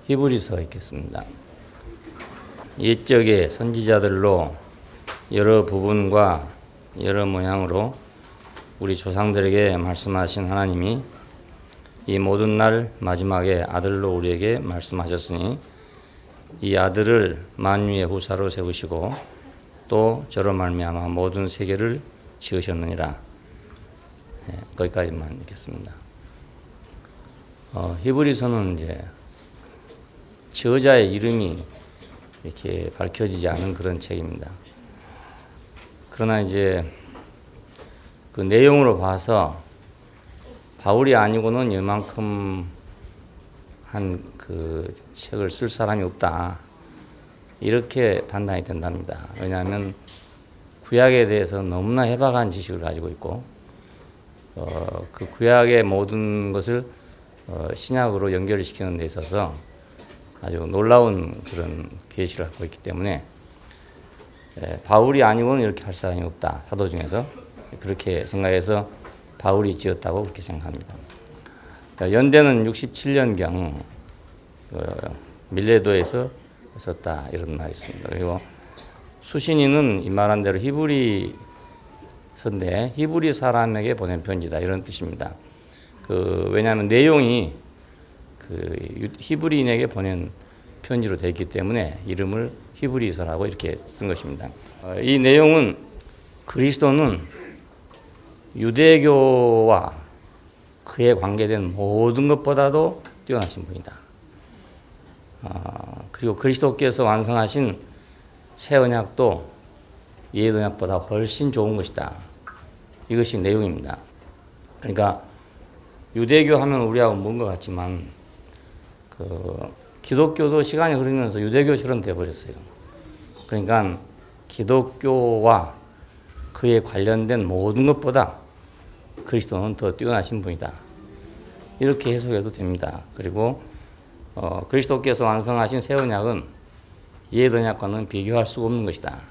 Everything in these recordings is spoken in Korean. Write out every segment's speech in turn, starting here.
히브리서 읽겠습니다. 옛적의 선지자들로 여러 부분과 여러 모양으로 우리 조상들에게 말씀하신 하나님이 이 모든 날 마지막에 아들로 우리에게 말씀하셨으니 이 아들을 만유의 후사로 세우시고 또 저로 말미암아 모든 세계를 지으셨느니라. 거기까지만 읽겠습니다. 히브리서는 이제 저자의 이름이 이렇게 밝혀지지 않은 그런 책입니다. 그러나 이제 그 내용으로 봐서 바울이 아니고는 이만큼 한 그 책을 쓸 사람이 없다, 이렇게 판단이 된답니다. 왜냐하면 구약에 대해서 너무나 해박한 지식을 가지고 있고 그 구약의 모든 것을 신약으로 연결을 시키는 데 있어서 아주 놀라운 그런 계시를 갖고 있기 때문에 바울이 아니고는 이렇게 할 사람이 없다. 사도 중에서 그렇게 생각해서 바울이 지었다고 그렇게 생각합니다. 연대는 67년경 밀레도에서 썼다, 이런 말이 있습니다. 그리고 수신이는 이 말한 대로 히브리서인데 히브리 사람에게 보낸 편지다, 이런 뜻입니다. 왜냐하면 내용이 히브리인에게 보낸 편지로 되어 있기 때문에 이름을 히브리서라고 이렇게 쓴 것입니다. 이 내용은 그리스도는 유대교와 그에 관계된 모든 것보다도 뛰어나신 분이다. 그리고 그리스도께서 완성하신 새 언약도 옛 언약보다 훨씬 좋은 것이다. 이것이 내용입니다. 그러니까 유대교 하면 우리하고 먼 것 같지만 기독교도 시간이 흐르면서 유대교처럼 되어버렸어요. 그러니까 기독교와 그에 관련된 모든 것보다 그리스도는 더 뛰어나신 분이다, 이렇게 해석해도 됩니다. 그리고 그리스도께서 완성하신 새 언약은 옛 언약과는 비교할 수가 없는 것이다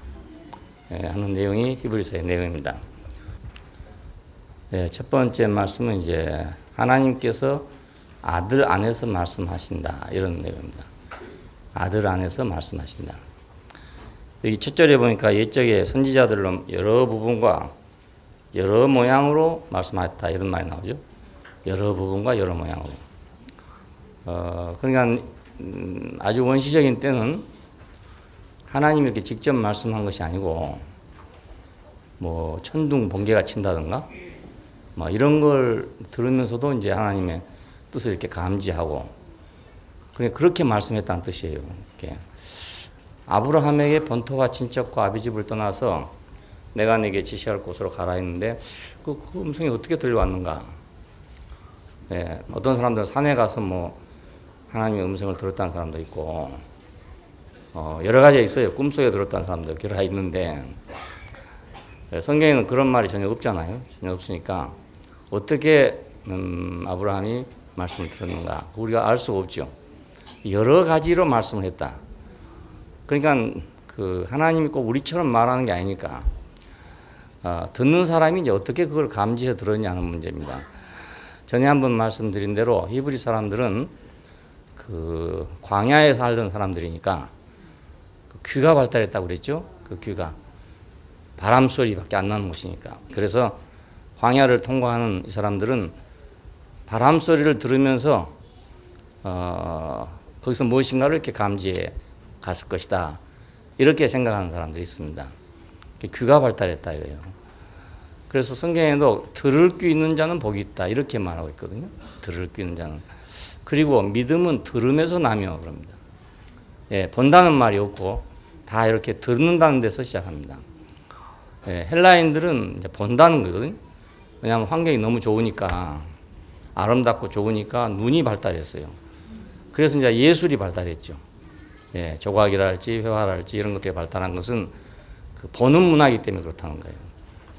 하는 내용이 히브리서의 내용입니다. 첫 번째 말씀은 이제 하나님께서 아들 안에서 말씀하신다, 이런 내용입니다. 아들 안에서 말씀하신다. 여기 첫 절에 보니까 옛적의 선지자들로 여러 부분과 여러 모양으로 말씀하셨다, 이런 말이 나오죠. 여러 부분과 여러 모양으로. 그러니까 아주 원시적인 때는 하나님이 이렇게 직접 말씀한 것이 아니고 뭐 천둥 번개가 친다든가 뭐 이런 걸 들으면서도 이제 하나님의 뜻을 이렇게 감지하고 그렇게 말씀했다는 뜻이에요. 이렇게 아브라함에게 본토와 친척과 아비집을 떠나서 내가 내게 지시할 곳으로 가라 했는데 그 음성이 어떻게 들려왔는가? 어떤 사람들은 산에 가서 뭐 하나님의 음성을 들었다는 사람도 있고 여러 가지가 있어요. 꿈속에 들었다는 사람도 여러 가지 있는데 성경에는 그런 말이 전혀 없잖아요. 전혀 없으니까 어떻게 아브라함이 말씀을 들었는가, 우리가 알 수가 없죠. 여러 가지로 말씀을 했다. 그러니까 하나님이 꼭 우리처럼 말하는 게 아니니까 듣는 사람이 이제 어떻게 그걸 감지해 들었냐는 문제입니다. 전에 한번 말씀드린 대로 히브리 사람들은 광야에 살던 사람들이니까 귀가 발달했다고 그랬죠. 그 귀가 바람 소리밖에 안 나는 곳이니까. 그래서 광야를 통과하는 이 사람들은 바람 소리를 들으면서 거기서 무엇인가를 이렇게 감지해 갔을 것이다, 이렇게 생각하는 사람들이 있습니다. 귀가 발달했다 이거예요. 그래서 성경에도 들을 귀 있는 자는 복이 있다, 이렇게 말하고 있거든요. 들을 귀 있는 자는. 그리고 믿음은 들음에서 나며 그럽니다. 본다는 말이 없고 다 이렇게 듣는다는 데서 시작합니다. 헬라인들은 이제 본다는 거거든요. 왜냐하면 환경이 너무 좋으니까, 아름답고 좋으니까 눈이 발달했어요. 그래서 이제 예술이 발달했죠. 조각이랄지 회화랄지 이런 것들이 발달한 것은 보는 문화이기 때문에 그렇다는 거예요.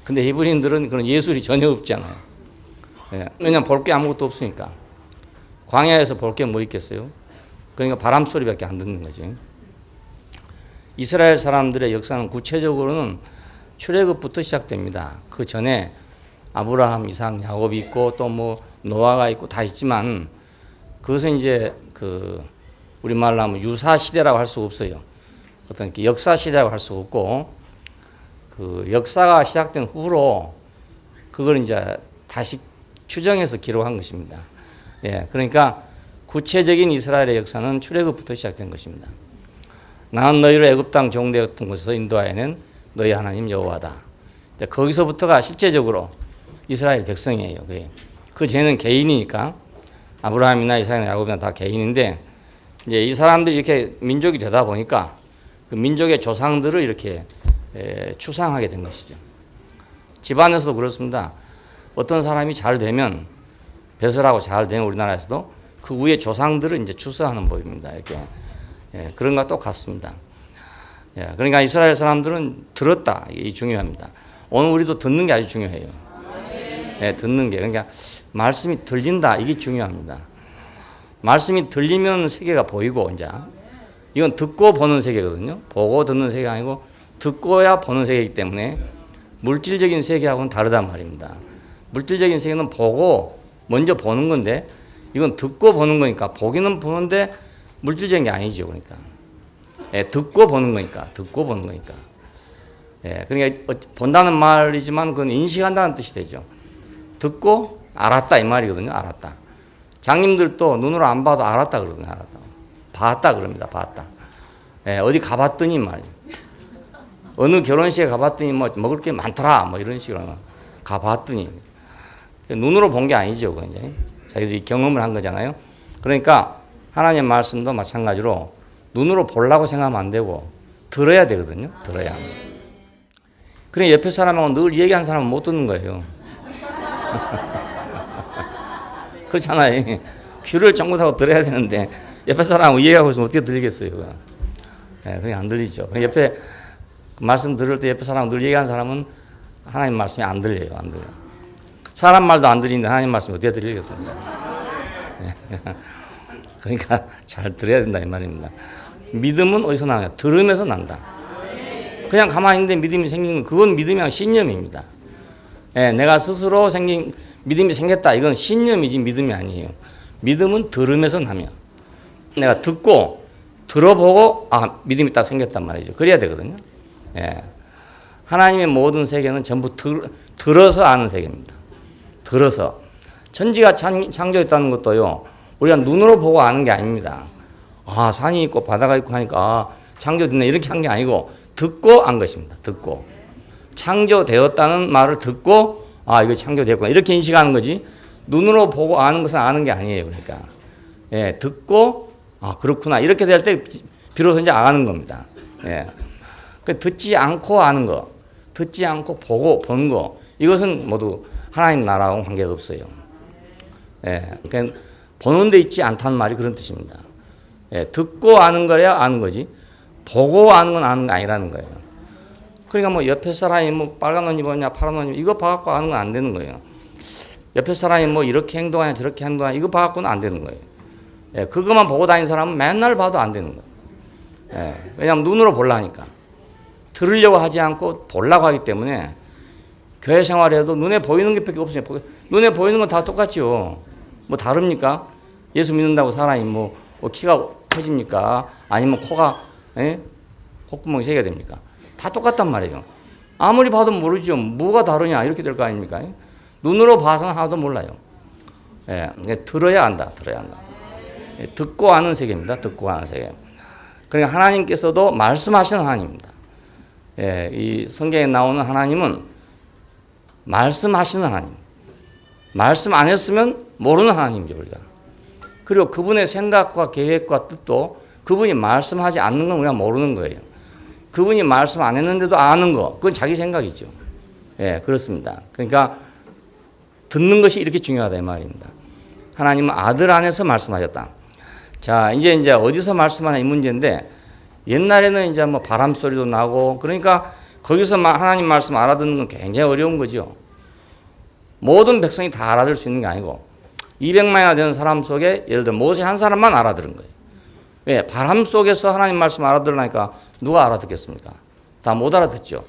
근데 히브리인들은 그런 예술이 전혀 없잖아요. 왜냐하면 볼 게 아무것도 없으니까. 광야에서 볼 게 뭐 있겠어요? 그러니까 바람 소리밖에 안 듣는 거지. 이스라엘 사람들의 역사는 구체적으로는 출애굽부터 시작됩니다. 그 전에 아브라함, 이삭, 야곱이 있고 또 뭐 노아가 있고 다 있지만 그것은 이제 우리말로 하면 유사 시대라고 할 수가 없어요. 어떤 역사 시대라고 할 수가 없고, 그 역사가 시작된 후로 그걸 이제 다시 추정해서 기록한 것입니다. 예, 그러니까 구체적인 이스라엘의 역사는 출애굽부터 시작된 것입니다. 나는 너희를 애굽 땅 종되었던 곳에서 인도하여낸 너희 하나님 여호와다. 거기서부터가 실제적으로 이스라엘 백성이에요. 그 쟤는 개인이니까 아브라함이나 이삭이나 야곱이나 다 개인인데, 이제 이 사람들이 이렇게 민족이 되다 보니까 그 민족의 조상들을 이렇게 추상하게 된 것이죠. 집안에서도 그렇습니다. 어떤 사람이 잘 되면, 배설하고 잘 되면 우리나라에서도 그 위에 조상들을 이제 추서하는 법입니다. 이렇게. 그런 것과 똑같습니다. 그러니까 이스라엘 사람들은 들었다. 이게 중요합니다. 오늘 우리도 듣는 게 아주 중요해요. 듣는 게. 그러니까 말씀이 들린다. 이게 중요합니다. 말씀이 들리면 세계가 보이고, 이제 이건 듣고 보는 세계거든요. 보고 듣는 세계가 아니고 듣고야 보는 세계이기 때문에 물질적인 세계하고는 다르단 말입니다. 물질적인 세계는 보고 먼저 보는 건데, 이건 듣고 보는 거니까, 보기는 보는데 물질적인 게 아니죠. 그러니까 듣고 보는 거니까, 듣고 보는 거니까. 그러니까 본다는 말이지만 그건 인식한다는 뜻이 되죠. 듣고 알았다 이 말이거든요. 알았다. 장님들도 눈으로 안 봐도 알았다 그러거든요. 알았다. 봤다 그럽니다. 봤다. 어디 가봤더니 말이죠. 어느 결혼식에 가봤더니 뭐 먹을 게 많더라. 뭐 이런 식으로 가봤더니. 눈으로 본 게 아니죠. 그건 이제 자기들이 경험을 한 거잖아요. 그러니까 하나님의 말씀도 마찬가지로 눈으로 보려고 생각하면 안 되고 들어야 되거든요. 들어야. 그래 옆에 사람하고 늘 얘기한 사람은 못 듣는 거예요. 그렇잖아요. 귀를 쫑긋하고 들어야 되는데 옆에 사람하고 얘기하고 있으면 어떻게 들리겠어요. 그게 안 들리죠. 옆에 말씀 들을 때 옆에 사람 늘 얘기하는 사람은 하나님 말씀이 안 들려요. 안 들려요. 사람 말도 안 들리는데 하나님 말씀이 어떻게 들리겠습니까? 그러니까 잘 들어야 된다 이 말입니다. 믿음은 어디서 나냐? 들으면서 난다. 그냥 가만히 있는데 믿음이 생긴 건 그건 믿음이 아니라 신념입니다. 내가 스스로 생긴 믿음이 생겼다. 이건 신념이지 믿음이 아니에요. 믿음은 들으면서 나며. 내가 듣고 들어보고 믿음이 딱 생겼단 말이죠. 그래야 되거든요. 하나님의 모든 세계는 전부 들어서 아는 세계입니다. 들어서. 천지가 창조했다는 것도요. 우리가 눈으로 보고 아는 게 아닙니다. 산이 있고 바다가 있고 하니까 창조됐네 이렇게 한 게 아니고 듣고 안 것입니다. 듣고. 창조되었다는 말을 듣고 이거 창조되었구나 이렇게 인식하는 거지 눈으로 보고 아는 것은 아는 게 아니에요. 그러니까 듣고 그렇구나 이렇게 될 때 비로소 이제 아는 겁니다. 듣지 않고 아는 거, 듣지 않고 보고 본 거 이것은 모두 하나님 나라하고 관계가 없어요. 그러니까 보는 데 있지 않다는 말이 그런 뜻입니다. 듣고 아는 거야 아는 거지 보고 아는 건 아는 게 아니라는 거예요. 그러니까 뭐 옆에 사람이 뭐 빨간 옷 입었냐 파란 옷 입었냐 이거 봐갖고 아는 건 안 되는 거예요. 옆에 사람이 뭐 이렇게 행동하냐 저렇게 행동하냐 이거 봐갖고는 안 되는 거예요. 그것만 보고 다니는 사람은 맨날 봐도 안 되는 거예요. 왜냐하면 눈으로 보려니까. 들으려고 하지 않고 보려고 하기 때문에 교회 생활에도 눈에 보이는 게 밖에 없어요. 눈에 보이는 건 다 똑같죠. 뭐 다릅니까? 예수 믿는다고 사람이 뭐 키가 커집니까? 아니면 코가 콧구멍이 세게 됩니까? 다 똑같단 말이에요. 아무리 봐도 모르죠. 뭐가 다르냐 이렇게 될 거 아닙니까? 눈으로 봐서는 하나도 몰라요. 들어야 안다. 들어야 한다. 듣고 아는 세계입니다. 듣고 아는 세계. 그러니까 하나님께서도 말씀하시는 하나님입니다. 이 성경에 나오는 하나님은 말씀하시는 하나님. 말씀 안 했으면 모르는 하나님이죠, 우리가. 그리고 그분의 생각과 계획과 뜻도 그분이 말씀하지 않는 건 우리가 모르는 거예요. 그분이 말씀 안 했는데도 아는 거, 그건 자기 생각이죠. 그렇습니다. 그러니까 듣는 것이 이렇게 중요하다 이 말입니다. 하나님은 아들 안에서 말씀하셨다. 자, 이제 어디서 말씀하냐 이 문제인데 옛날에는 이제 뭐 바람 소리도 나고 그러니까 거기서 하나님 말씀 알아듣는 건 굉장히 어려운 거죠. 모든 백성이 다 알아들을 수 있는 게 아니고 200만이나 되는 사람 속에 예를 들어 모세 한 사람만 알아들은 거예요. 왜? 바람 속에서 하나님 말씀 알아들으니까 누가 알아듣겠습니까? 다 못 알아듣죠.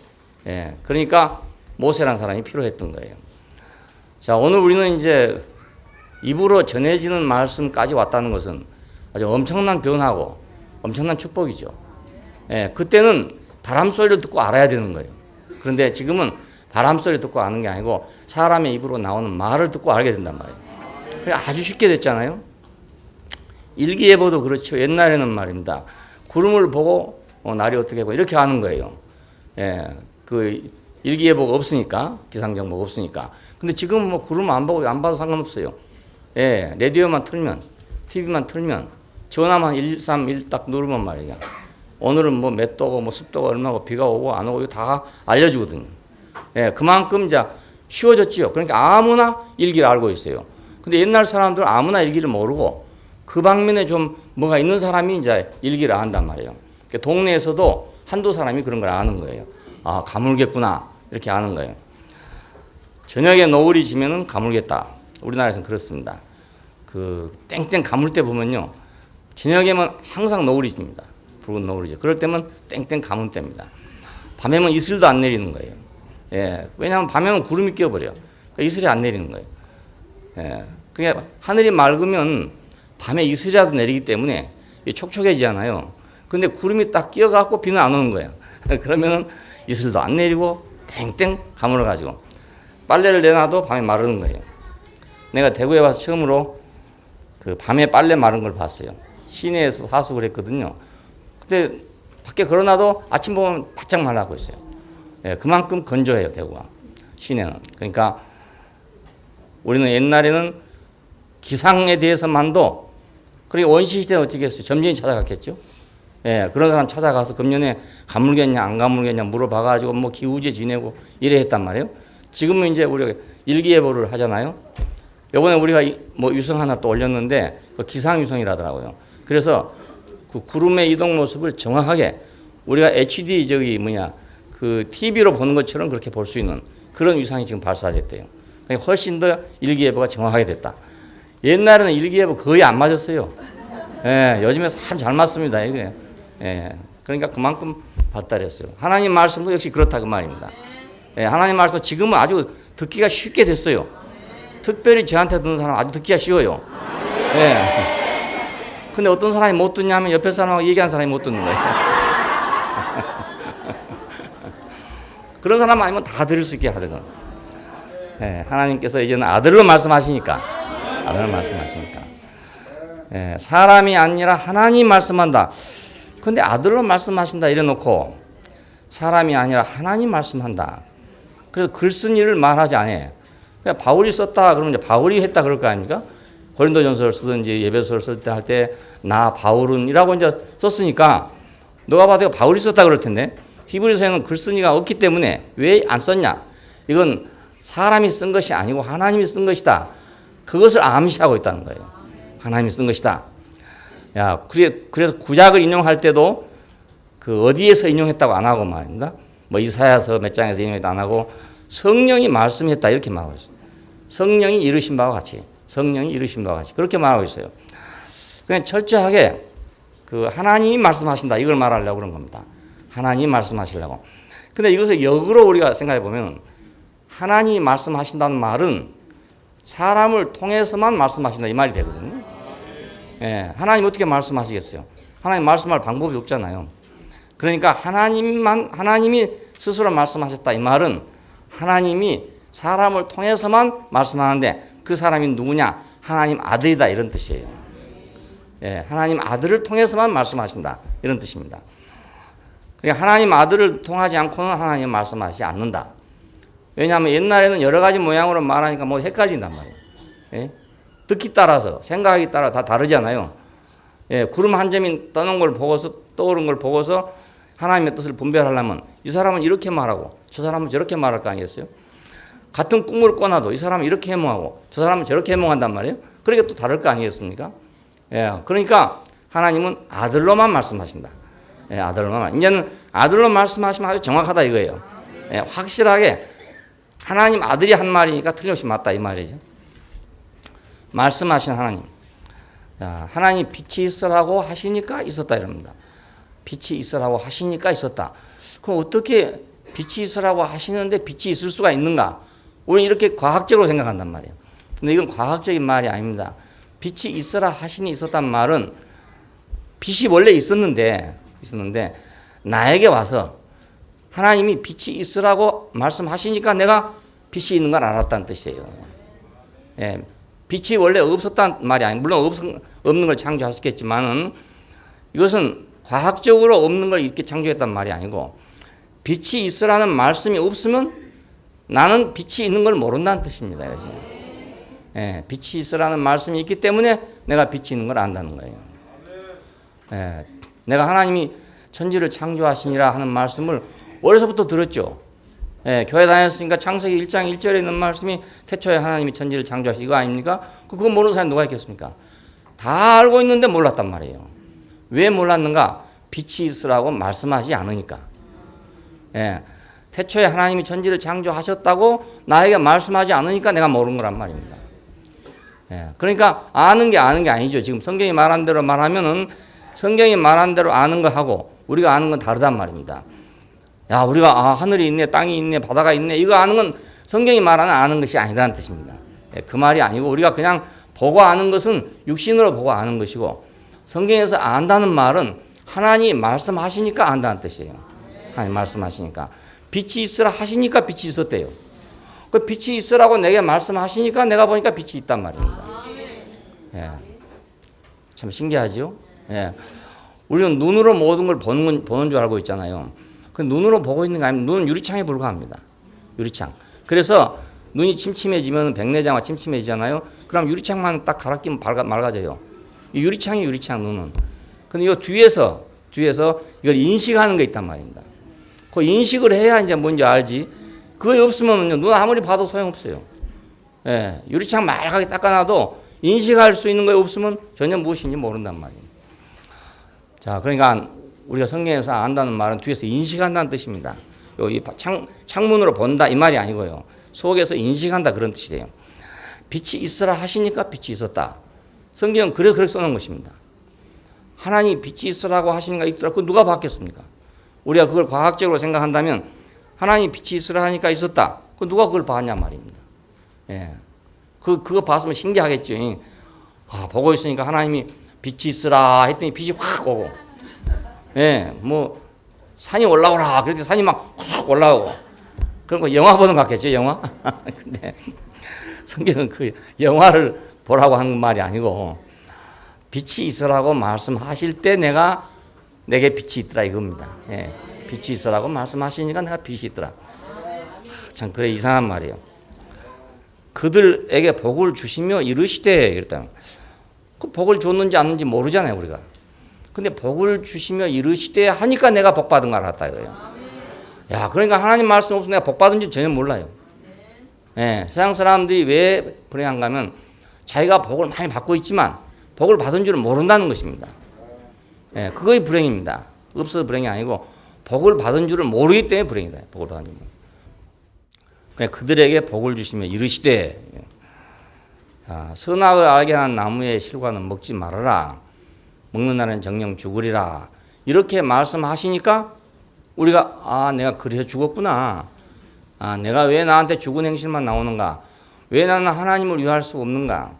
그러니까 모세라는 사람이 필요했던 거예요. 자, 오늘 우리는 이제 입으로 전해지는 말씀까지 왔다는 것은 아주 엄청난 변화고 엄청난 축복이죠. 예, 그때는 바람 소리를 듣고 알아야 되는 거예요. 그런데 지금은 바람 소리 듣고 아는 게 아니고 사람의 입으로 나오는 말을 듣고 알게 된단 말이에요. 그게 아주 쉽게 됐잖아요. 일기예보도 그렇죠. 옛날에는 말입니다. 구름을 보고 날이 어떻게 되고 이렇게 하는 거예요. 예, 그 일기예보가 없으니까, 기상정보가 없으니까. 근데 지금 뭐 구름 안 보고 안 봐도 상관없어요. 예, 라디오만 틀면, TV만 틀면, 전화만 131 딱 누르면 말이야. 오늘은 뭐 몇 도고 뭐 습도가 얼마고 비가 오고 안 오고 이거 다 알려주거든요. 예, 그만큼 이제 쉬워졌지요. 그러니까 아무나 일기를 알고 있어요. 근데 옛날 사람들은 아무나 일기를 모르고 그 방면에 좀 뭐가 있는 사람이 이제 일기를 안단 말이에요. 그러니까 동네에서도 한두 사람이 그런 걸 아는 거예요. 아, 가물겠구나. 이렇게 아는 거예요. 저녁에 노을이 지면은 가물겠다. 우리나라에서는 그렇습니다. 그 땡땡 가물 때 보면요. 저녁에만 항상 노을이 집니다. 붉은 노을이죠. 그럴 때면 땡땡 가물 때입니다. 밤에는 이슬도 안 내리는 거예요. 예, 왜냐하면 밤에는 구름이 껴버려. 그러니까 이슬이 안 내리는 거예요. 예, 그러니까 하늘이 맑으면 밤에 이슬이라도 내리기 때문에 촉촉해지잖아요. 근데 구름이 딱 끼어갖고 비는 안 오는 거예요. 그러면은 이슬도 안 내리고 땡땡 가물어가지고 빨래를 내놔도 밤에 마르는 거예요. 내가 대구에 와서 처음으로 그 밤에 빨래 마른 걸 봤어요. 시내에서 하숙을 했거든요. 근데 밖에 걸어놔도 아침 보면 바짝 말라고 있어요. 예, 그만큼 건조해요, 대구가. 시내는. 그러니까 우리는 옛날에는 기상에 대해서만도, 그리고 원시시대는 어떻게 했어요? 점쟁이 찾아갔겠죠? 예, 그런 사람 찾아가서 금년에 가물겠냐 안 가물겠냐 물어봐가지고 뭐 기우제 지내고 이래 했단 말이에요. 지금은 이제 우리가 일기예보를 하잖아요. 요번에 우리가 뭐 유성 하나 또 올렸는데 그 기상유성이라더라고요. 그래서 그 구름의 이동 모습을 정확하게 우리가 HD 그 TV로 보는 것처럼 그렇게 볼 수 있는 그런 위상이 지금 발사됐대요. 그러니까 훨씬 더 일기예보가 정확하게 됐다. 옛날에는 일기예보 거의 안 맞았어요. 예, 요즘에 참 잘 맞습니다. 이게. 예, 그러니까 그만큼 발달했어요. 하나님 말씀도 역시 그렇다 그 말입니다. 예, 하나님 말씀도 지금은 아주 듣기가 쉽게 됐어요. 특별히 저한테 듣는 사람은 아주 듣기가 쉬워요. 예. 근데 어떤 사람이 못 듣냐면 옆에 사람하고 얘기하는 사람이 못 듣는 거예요. 그런 사람 아니면 다 들을 수 있게 하거든. 예, 하나님께서 이제는 아들로 말씀하시니까. 아들로 말씀하시니까. 예, 사람이 아니라 하나님 말씀한다. 근데 아들로 말씀하신다 이래놓고 사람이 아니라 하나님 말씀한다. 그래서 글 쓴 일을 말하지 않아요. 그냥 바울이 썼다 그러면 이제 바울이 했다 그럴 거 아닙니까? 고린도전서를 쓰든지 예배서를 쓸 때 할 때 나 바울은이라고 이제 썼으니까 너가 봐도 바울이 썼다 그럴 텐데 히브리서에는 글 쓴 이가 없기 때문에 왜 안 썼냐? 이건 사람이 쓴 것이 아니고 하나님이 쓴 것이다. 그것을 암시하고 있다는 거예요. 하나님이 쓴 것이다. 야, 그래서 구약을 인용할 때도 그 어디에서 인용했다고 안 하고 말입니다. 뭐 이사야서 몇 장에서 인용했다 안 하고 성령이 말씀했다 이렇게 말하고 있어요. 성령이 이르신 바와 같이, 성령이 이르신 바와 같이 그렇게 말하고 있어요. 그냥 철저하게 그 하나님이 말씀하신다 이걸 말하려고 그런 겁니다. 하나님이 말씀하시려고. 근데 이것을 역으로 우리가 생각해 보면 하나님이 말씀하신다는 말은 사람을 통해서만 말씀하신다 이 말이 되거든요. 예, 하나님 어떻게 말씀하시겠어요? 하나님 말씀할 방법이 없잖아요. 그러니까 하나님이 스스로 말씀하셨다 이 말은 하나님이 사람을 통해서만 말씀하는데 그 사람이 누구냐? 하나님 아들이다 이런 뜻이에요. 예, 하나님 아들을 통해서만 말씀하신다 이런 뜻입니다. 그러니까 하나님 아들을 통하지 않고는 하나님 말씀하시지 않는다. 왜냐하면 옛날에는 여러 가지 모양으로 말하니까 뭐 헷갈린단 말이에요. 예? 듣기 따라서 생각하기 따라 다 다르잖아요. 예, 구름 한 점이 떠는 걸 보고서 떠오른 걸 보고서 하나님의 뜻을 분별하려면 이 사람은 이렇게 말하고 저 사람은 저렇게 말할 거 아니겠어요? 같은 꿈을 꿔놔도 이 사람은 이렇게 해몽하고 저 사람은 저렇게 해몽한단 말이에요. 그러니까 또 다를 거 아니겠습니까? 예, 그러니까 하나님은 아들로만 말씀하신다. 예, 아들로만. 이제는 아들로 말씀하시면 아주 정확하다 이거예요. 예, 확실하게 하나님 아들이 한 말이니까 틀림없이 맞다 이 말이죠. 말씀하신 하나님. 자, 하나님 빛이 있으라고 하시니까 있었다 이럽니다. 빛이 있으라고 하시니까 있었다. 그럼 어떻게 빛이 있으라고 하시는데 빛이 있을 수가 있는가? 우리는 이렇게 과학적으로 생각한단 말이에요. 근데 이건 과학적인 말이 아닙니다. 빛이 있으라 하시니 있었단 말은 빛이 원래 있었는데 나에게 와서 하나님이 빛이 있으라고 말씀하시니까 내가 빛이 있는 걸 알았다는 뜻이에요. 예, 빛이 원래 없었단 말이 아니에요. 물론 없는 걸 창조할 수 있겠지만은 이것은 과학적으로 없는 걸 이렇게 창조했단 말이 아니고 빛이 있으라는 말씀이 없으면 나는 빛이 있는 걸 모른다는 뜻입니다. 그래서 예, 빛이 있으라는 말씀이 있기 때문에 내가 빛이 있는 걸 안다는 거예요. 예, 내가 하나님이 천지를 창조하시니라 하는 말씀을 어려서부터 들었죠. 예, 교회 다녔으니까 창세기 1장 1절에 있는 말씀이 태초에 하나님이 천지를 창조하시 이거 아닙니까? 그거 모르는 사람이 누가 있겠습니까? 다 알고 있는데 몰랐단 말이에요. 왜 몰랐는가? 빛이 있으라고 말씀하지 않으니까. 예, 태초에 하나님이 천지를 창조하셨다고 나에게 말씀하지 않으니까 내가 모르는 거란 말입니다. 예, 그러니까 아는 게 아니죠. 지금 성경이 말한 대로 말하면은 성경이 말한 대로 아는 거하고 우리가 아는 건 다르단 말입니다. 야, 우리가 하늘이 있네, 땅이 있네, 바다가 있네 이거 아는 건 성경이 말하는 아는 것이 아니라는 뜻입니다. 예, 그 말이 아니고 우리가 그냥 보고 아는 것은 육신으로 보고 아는 것이고 성경에서 안다는 말은 하나님이 말씀하시니까 안다는 뜻이에요. 하나님 말씀하시니까 빛이 있으라 하시니까 빛이 있었대요. 그 빛이 있으라고 내게 말씀하시니까 내가 보니까 빛이 있단 말입니다. 예, 참 신기하죠? 예, 우리는 눈으로 모든 걸 보는 줄 알고 있잖아요. 그 눈으로 보고 있는 거 아니면 눈은 유리창에 불과합니다. 유리창. 그래서 눈이 침침해지면 백내장화 침침해지잖아요. 그럼 유리창만 딱 갈아 끼면 맑아져요. 이 유리창이 유리창 눈은. 근데 이 뒤에서 이걸 인식하는 게 있단 말입니다. 그 인식을 해야 이제 뭔지 알지. 그게 없으면 눈 아무리 봐도 소용없어요. 예, 유리창 맑하게 닦아놔도 인식할 수 있는 거 없으면 전혀 무엇인지 모른단 말이에요. 자, 그러니까 우리가 성경에서 안다는 말은 뒤에서 인식한다는 뜻입니다. 이 창문으로 본다 이 말이 아니고요. 속에서 인식한다 그런 뜻이 돼요. 빛이 있으라 하시니까 빛이 있었다. 성경은 그렇게 써놓은 것입니다. 하나님이 빛이 있으라고 하시니까 있더라. 그거 누가 봤겠습니까? 우리가 그걸 과학적으로 생각한다면 하나님이 빛이 있으라 하니까 있었다. 그 누가 그걸 봤냐 말입니다. 예, 그거 봤으면 신기하겠죠. 보고 있으니까 하나님이 빛이 있으라 했더니 빛이 확 오고, 예, 뭐 산이 올라오라 그랬더니 산이 막 훅 올라오고, 그런 거 영화 보는 것 같겠죠, 영화? 근데 성경은 그 영화를 보라고 하는 말이 아니고 빛이 있으라고 말씀하실 때 내게 빛이 있더라 이겁니다. 예, 빛이 있으라고 말씀하시니까 내가 빛이 있더라. 참 그래 이상한 말이에요. 그들에게 복을 주시며 이르시되 이랬다면 그 복을 줬는지 않는지 모르잖아요 우리가. 근데 복을 주시며 이르시되 하니까 내가 복 받은 걸 알았다 이거예요. 야, 그러니까 하나님 말씀 없으면 내가 복 받은지 전혀 몰라요. 예, 세상 사람들이 왜 불행한가 하면 자기가 복을 많이 받고 있지만 복을 받은 줄을 모른다는 것입니다. 예, 그거의 불행입니다. 없어서 불행이 아니고 복을 받은 줄을 모르기 때문에 불행이다. 복을 받은 줄은. 그냥 그들에게 복을 주시며 이르시되 선악을 알게 하는 나무의 실과는 먹지 말아라. 먹는 날은 정령 죽으리라. 이렇게 말씀하시니까 우리가 내가 그래서 죽었구나. 내가 왜 나한테 죽은 행실만 나오는가? 왜 나는 하나님을 위할 수 없는가?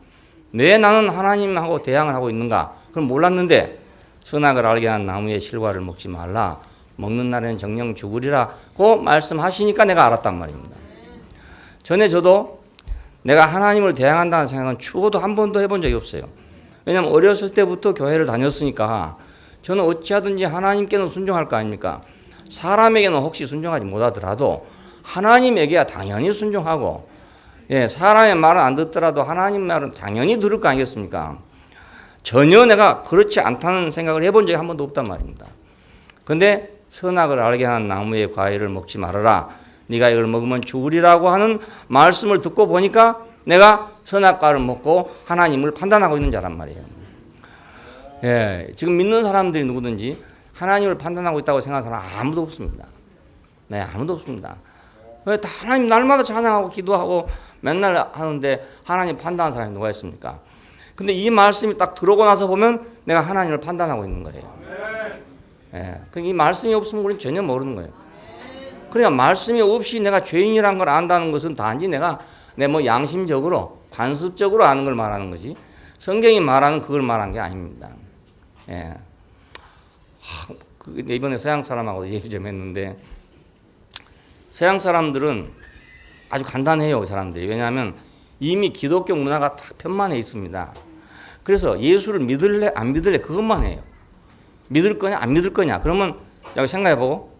왜 나는 하나님하고 대항을 하고 있는가? 그걸 몰랐는데 선악을 알게 하는 나무의 실과를 먹지 말라. 먹는 날에는 정령 죽으리라고 말씀하시니까 내가 알았단 말입니다. 전에 저도 내가 하나님을 대항한다는 생각은 추호도 한 번도 해본 적이 없어요. 왜냐하면 어렸을 때부터 교회를 다녔으니까 저는 어찌하든지 하나님께는 순종할 거 아닙니까? 사람에게는 혹시 순종하지 못하더라도 하나님에게야 당연히 순종하고, 예, 사람의 말은 안 듣더라도 하나님 말은 당연히 들을 거 아니겠습니까? 전혀 내가 그렇지 않다는 생각을 해본 적이 한 번도 없단 말입니다. 근데 선악을 알게 하는 나무의 과일을 먹지 말아라. 네가 이걸 먹으면 죽으리라고 하는 말씀을 듣고 보니까 내가 선악과를 먹고 하나님을 판단하고 있는 자란 말이에요. 예, 지금 믿는 사람들이 누구든지 하나님을 판단하고 있다고 생각하는 사람 아무도 없습니다. 네, 아무도 없습니다. 왜 하나님 날마다 찬양하고 기도하고 맨날 하는데 하나님 판단하는 사람이 누가 있습니까? 근데 이 말씀이 딱 들어오고 나서 보면 내가 하나님을 판단하고 있는 거예요. 예, 이 말씀이 없으면 우리는 전혀 모르는 거예요. 그러니까 말씀이 없이 내가 죄인이란 걸 안다는 것은 단지 내 양심적으로 관습적으로 아는 걸 말하는 거지 성경이 말하는 그걸 말한 게 아닙니다. 예. 이번에 서양 사람하고 얘기 좀 했는데 서양 사람들은 아주 간단해요. 그 사람들이. 왜냐하면 이미 기독교 문화가 다 편만해 있습니다. 그래서 예수를 믿을래 안 믿을래 그것만 해요. 믿을 거냐 안 믿을 거냐. 그러면 여기 생각해보고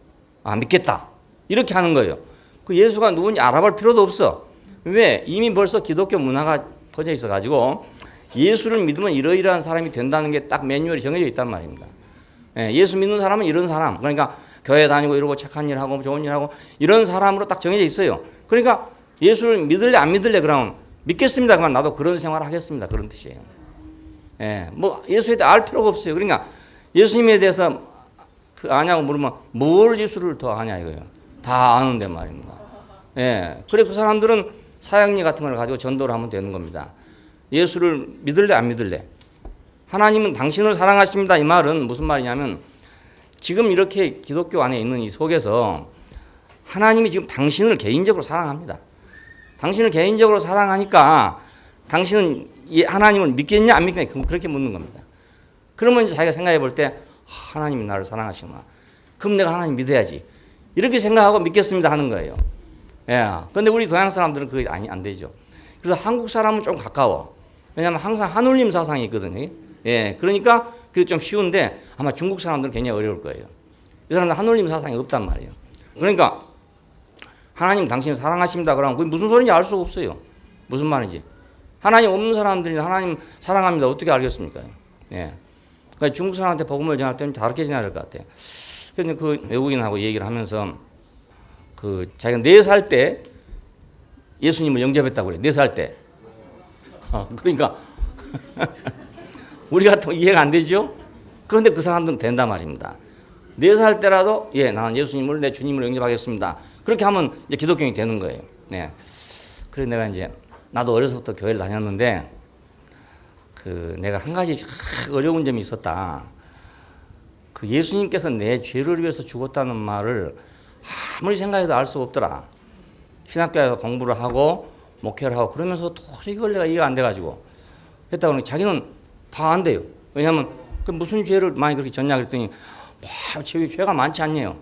믿겠다. 이렇게 하는 거예요. 그 예수가 누군지 알아볼 필요도 없어. 왜? 이미 벌써 기독교 문화가 퍼져 있어가지고 예수를 믿으면 이러이러한 사람이 된다는 게 딱 매뉴얼이 정해져 있단 말입니다. 예수 믿는 사람은 이런 사람. 그러니까 교회 다니고 이러고 착한 일 하고 좋은 일 하고 이런 사람으로 딱 정해져 있어요. 그러니까 예수를 믿을래 안 믿을래 그러면 믿겠습니다. 그러면 나도 그런 생활을 하겠습니다. 그런 뜻이에요. 뭐 예수에 대해 알 필요가 없어요. 그러니까 예수님에 대해서 아냐고 물으면 뭘 예수를 더 아냐 이거예요. 다 아는데 말입니다. 그래 그 사람들은 사형리 같은 걸 가지고 전도를 하면 되는 겁니다. 예수를 믿을래 안 믿을래. 하나님은 당신을 사랑하십니다. 이 말은 무슨 말이냐면 지금 이렇게 기독교 안에 있는 이 속에서 하나님이 지금 당신을 개인적으로 사랑합니다. 당신을 개인적으로 사랑하니까 당신은 하나님을 믿겠냐 안 믿겠냐 그렇게 묻는 겁니다. 그러면 이제 자기가 생각해 볼 때 하나님이 나를 사랑하시구나. 그럼 내가 하나님 믿어야지. 이렇게 생각하고 믿겠습니다 하는 거예요. 그런데 우리 동양 사람들은 그게 안 되죠. 그래서 한국 사람은 좀 가까워. 왜냐하면 항상 한울림 사상이 있거든요. 그러니까 그게 좀 쉬운데 아마 중국 사람들은 굉장히 어려울 거예요. 이 사람들은 한울림 사상이 없단 말이에요. 그러니까 하나님 당신을 사랑하십니다. 그러면 그게 무슨 소리인지 알 수가 없어요. 무슨 말인지. 하나님 없는 사람들이 하나님 사랑합니다. 어떻게 알겠습니까? 그러니까 중국 사람한테 복음을 전할 때는 다르게 전해야 될 것 같아요. 그래서 그 외국인하고 얘기를 하면서 자기가 4살 때 예수님을 영접했다고 그래요. 4살 때. 그러니까 우리 같으면 이해가 안 되죠? 그런데 그 사람들은 된단 말입니다. 4살 때라도 나는 예수님을 내 주님으로 영접하겠습니다. 그렇게 하면 이제 기독교인이 되는 거예요. 그래서 내가 이제 나도 어려서부터 교회를 다녔는데 내가 한 가지 어려운 점이 있었다. 예수님께서 내 죄를 위해서 죽었다는 말을 아무리 생각해도 알 수가 없더라. 신학교에서 공부를 하고 목회를 하고 그러면서 도저히 이걸 내가 이해가 안 돼가지고 했다 보니 자기는 다 안 돼요. 왜냐하면 무슨 죄를 많이 그렇게 졌냐 그랬더니 죄가 많지 않네요.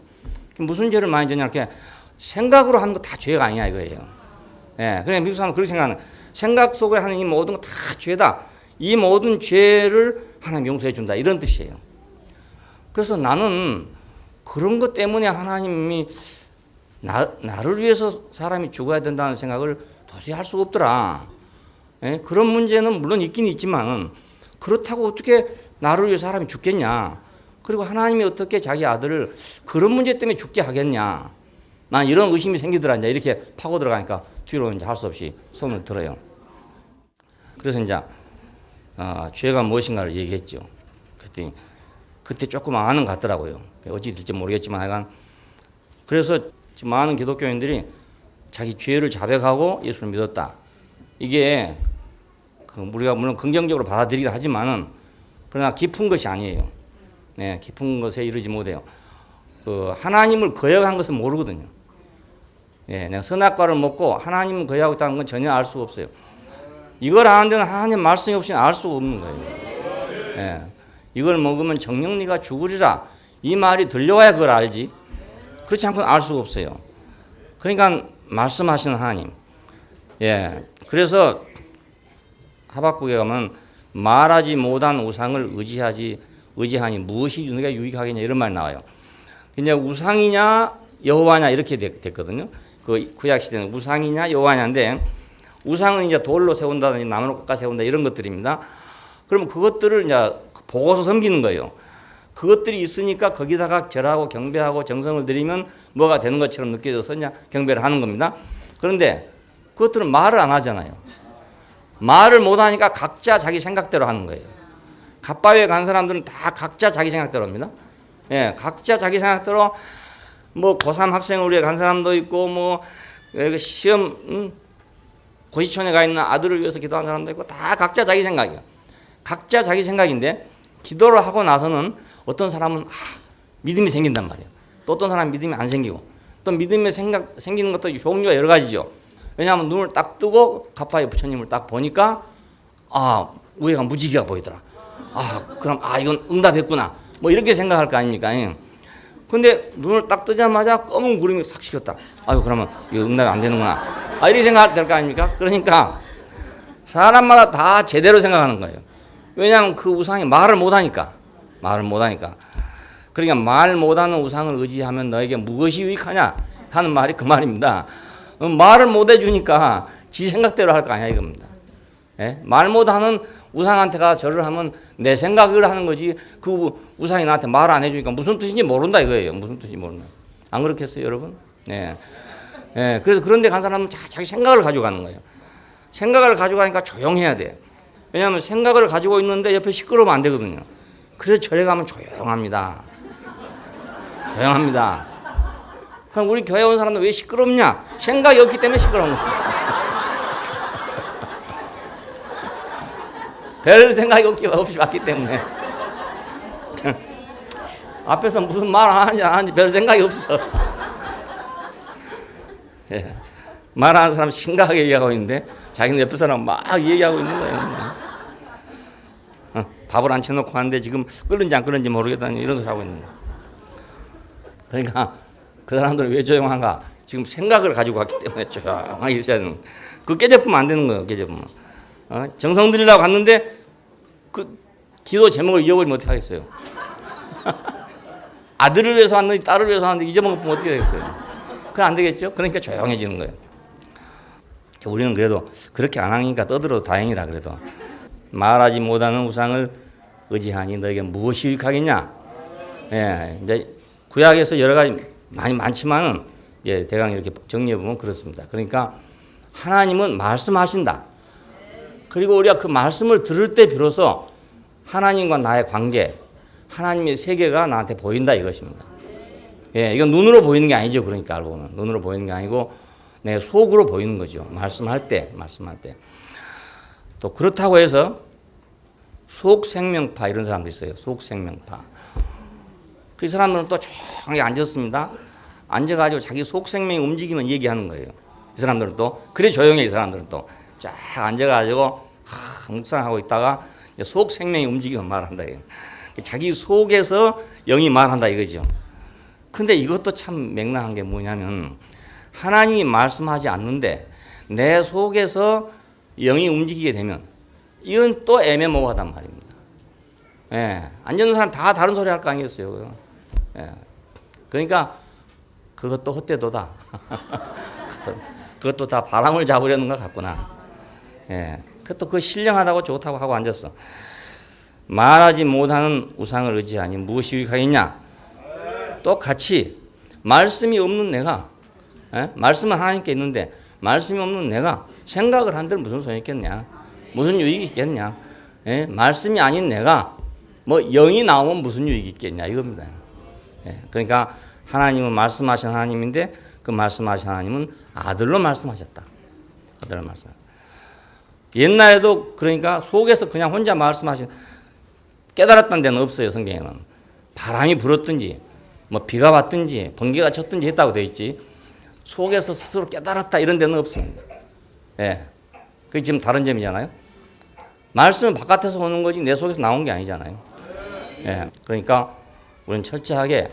무슨 죄를 많이 졌냐 이렇게 생각으로 하는 거 다 죄가 아니야 이거예요. 그러니까 미국 사람은 그렇게 생각하는 생각 속에 하는 이 모든 거 다 죄다. 이 모든 죄를 하나님 용서해 준다 이런 뜻이에요. 그래서 나는 그런 것 때문에 하나님이 나를 위해서 사람이 죽어야 된다는 생각을 도저히 할 수가 없더라. 그런 문제는 물론 있긴 있지만 그렇다고 어떻게 나를 위해 사람이 죽겠냐. 그리고 하나님이 어떻게 자기 아들을 그런 문제 때문에 죽게 하겠냐. 난 이런 의심이 생기더라. 이제 이렇게 파고 들어가니까 뒤로 이제 할 수 없이 손을 들어요. 그래서 이제 죄가 무엇인가를 얘기했죠. 그랬더니 그때 조금 아는 것 같더라고요. 어찌 될지 모르겠지만 하여간 그래서 지금 많은 기독교인들이 자기 죄를 자백하고 예수를 믿었다. 이게 우리가 물론 긍정적으로 받아들이긴 하지만은 그러나 깊은 것이 아니에요. 깊은 것에 이르지 못해요. 하나님을 거역한 것은 모르거든요. 내가 선악과를 먹고 하나님을 거역하고 있다는 건 전혀 알 수가 없어요. 이걸 아는 데는 하나님 말씀이 없이는 알 수가 없는 거예요. 이걸 먹으면 정령리가 죽으리라. 이 말이 들려와야 그걸 알지. 그렇지 않고는 알 수가 없어요. 그러니까 말씀하시는 하나님. 그래서 하박국에 가면 말하지 못한 우상을 의지하니 무엇이 너희가 유익하겠냐 이런 말이 나와요. 이제 우상이냐 여호와냐 이렇게 됐거든요. 그 구약 시대는 우상이냐 여호와냐인데 우상은 이제 돌로 세운다든지 나무로 깎아 세운다 이런 것들입니다. 그러면 그것들을 이제 보고서 섬기는 거예요. 그것들이 있으니까 거기다가 절하고 경배하고 정성을 들이면 뭐가 되는 것처럼 느껴져서 이제 경배를 하는 겁니다. 그런데 그것들은 말을 안 하잖아요. 말을 못 하니까 각자 자기 생각대로 하는 거예요. 갓바위에 간 사람들은 다 각자 자기 생각대로 합니다. 각자 자기 생각대로 뭐 고3 학생을 위해 간 사람도 있고 뭐 시험 고시촌에 가 있는 아들을 위해서 기도한 사람도 있고 다 각자 자기 생각이에요. 각자 자기 생각인데 기도를 하고 나서는 어떤 사람은 믿음이 생긴단 말이에요. 또 어떤 사람은 믿음이 안 생기고 또 믿음이 생기는 것도 종류가 여러 가지죠. 왜냐하면 눈을 딱 뜨고 갓바위 부처님을 딱 보니까 위에가 무지개가 보이더라. 그럼 이건 응답했구나. 뭐 이렇게 생각할 거 아닙니까? 근데 눈을 딱 뜨자마자 검은 구름이 싹 씌었다. 아유, 그러면 이거 응답이 안 되는구나. 이렇게 생각할 될 거 아닙니까? 그러니까 사람마다 다 제대로 생각하는 거예요. 왜냐하면 그 우상이 말을 못하니까. 그러니까 말 못하는 우상을 의지하면 너에게 무엇이 유익하냐 하는 말이 그 말입니다. 말을 못 해주니까 지 생각대로 할 거 아니야 이겁니다. 예? 말 못하는 우상한테 가서 절을 하면 내 생각을 하는 거지 그 우상이 나한테 말 안 해주니까 무슨 뜻인지 모른다 이거예요. 무슨 뜻인지 모른다. 안 그렇겠어요 여러분? 예. 예. 그래서 그런 데 간 사람은 자기 생각을 가지고 가는 거예요. 생각을 가지고 가니까 조용해야 돼요. 왜냐하면 생각을 가지고 있는데 옆에 시끄러우면 안 되거든요. 그래서 절에 가면 조용합니다. 그럼 우리 교회 온 사람들 왜 시끄럽냐? 생각이 없기 때문에 시끄러운 거예요. 별 생각이 없이 왔기 때문에 앞에서 무슨 말 하는지 안 하는지 별 생각이 없어. 예. 말하는 사람 심각하게 얘기하고 있는데 자기는 옆에 사람 막 얘기하고 있는 거예요. 밥을 안 쳐놓고 하는데 지금 끓는지 안 끓는지 모르겠다는 이런 소리 하고 있는 거예요. 그러니까 그 사람들은 왜 조용한가? 지금 생각을 가지고 왔기 때문에 조용하게 있어야 되는 거예요. 그 깨져보면 안 되는 거예요. 깨져보면. 정성 들이려고 갔는데 그 기도 제목을 잊어버리면 어떻게 하겠어요? 아들을 위해서 왔는지 딸을 위해서 왔는데 잊어먹으면 어떻게 되겠어요? 그건 안 되겠죠? 그러니까 조용해지는 거예요. 우리는 그래도 그렇게 안 하니까 떠들어도 다행이라 그래도. 말하지 못하는 우상을 의지하니 너에게 무엇이 유익하겠냐? 예, 이제 구약에서 여러 가지 많지만은 예, 대강 이렇게 정리해 보면 그렇습니다. 그러니까 하나님은 말씀하신다. 그리고 우리가 그 말씀을 들을 때 비로소 하나님과 나의 관계, 하나님의 세계가 나한테 보인다 이것입니다. 예, 이건 눈으로 보이는 게 아니죠. 그러니까 알고 보면 눈으로 보이는 게 아니고 내 속으로 보이는 거죠. 말씀할 때. 또 그렇다고 해서 속생명파 이런 사람도 있어요. 속생명파. 그 사람들은 또 조용히 앉았습니다. 앉아가지고 자기 속생명이 움직이면 얘기하는 거예요. 이 사람들은 또 그래 조용해. 이 사람들은 또 쫙 앉아가지고 묵상하고 있다가 속생명이 움직이면 말한다. 자기 속에서 영이 말한다 이거죠. 근데 이것도 참 맥락한 게 뭐냐면 하나님이 말씀하지 않는데 내 속에서 영이 움직이게 되면 이건 또 애매모호하단 말입니다. 예, 앉는 사람 다 다른 소리 할 거 아니겠어요. 예, 그러니까 그것도 헛되도다. 그것도 다 바람을 잡으려는 것 같구나. 예, 그것도 그 신령하다고 좋다고 하고 앉았어. 말하지 못하는 우상을 의지하니 무엇이 유익하겠냐? 똑같이 말씀이 없는 내가, 말씀은 하나님께 있는데 말씀이 없는 내가 생각을 한들 무슨 소용이 있겠냐? 무슨 유익이 있겠냐? 말씀이 아닌 내가 뭐 영이 나오면 무슨 유익이 있겠냐 이겁니다. 그러니까 하나님은 말씀하신 하나님인데 그 말씀하신 하나님은 아들로 말씀하셨다. 아들로 말씀하셨다. 옛날에도 그러니까 속에서 그냥 혼자 말씀하신 깨달았다는 데는 없어요. 성경에는. 바람이 불었든지 뭐 비가 왔든지 번개가 쳤든지 했다고 되어 있지 속에서 스스로 깨달았다 이런 데는 없습니다. 예, 그게 지금 다른 점이잖아요. 말씀은 바깥에서 오는 거지 내 속에서 나온 게 아니잖아요. 예, 그러니까 우리는 철저하게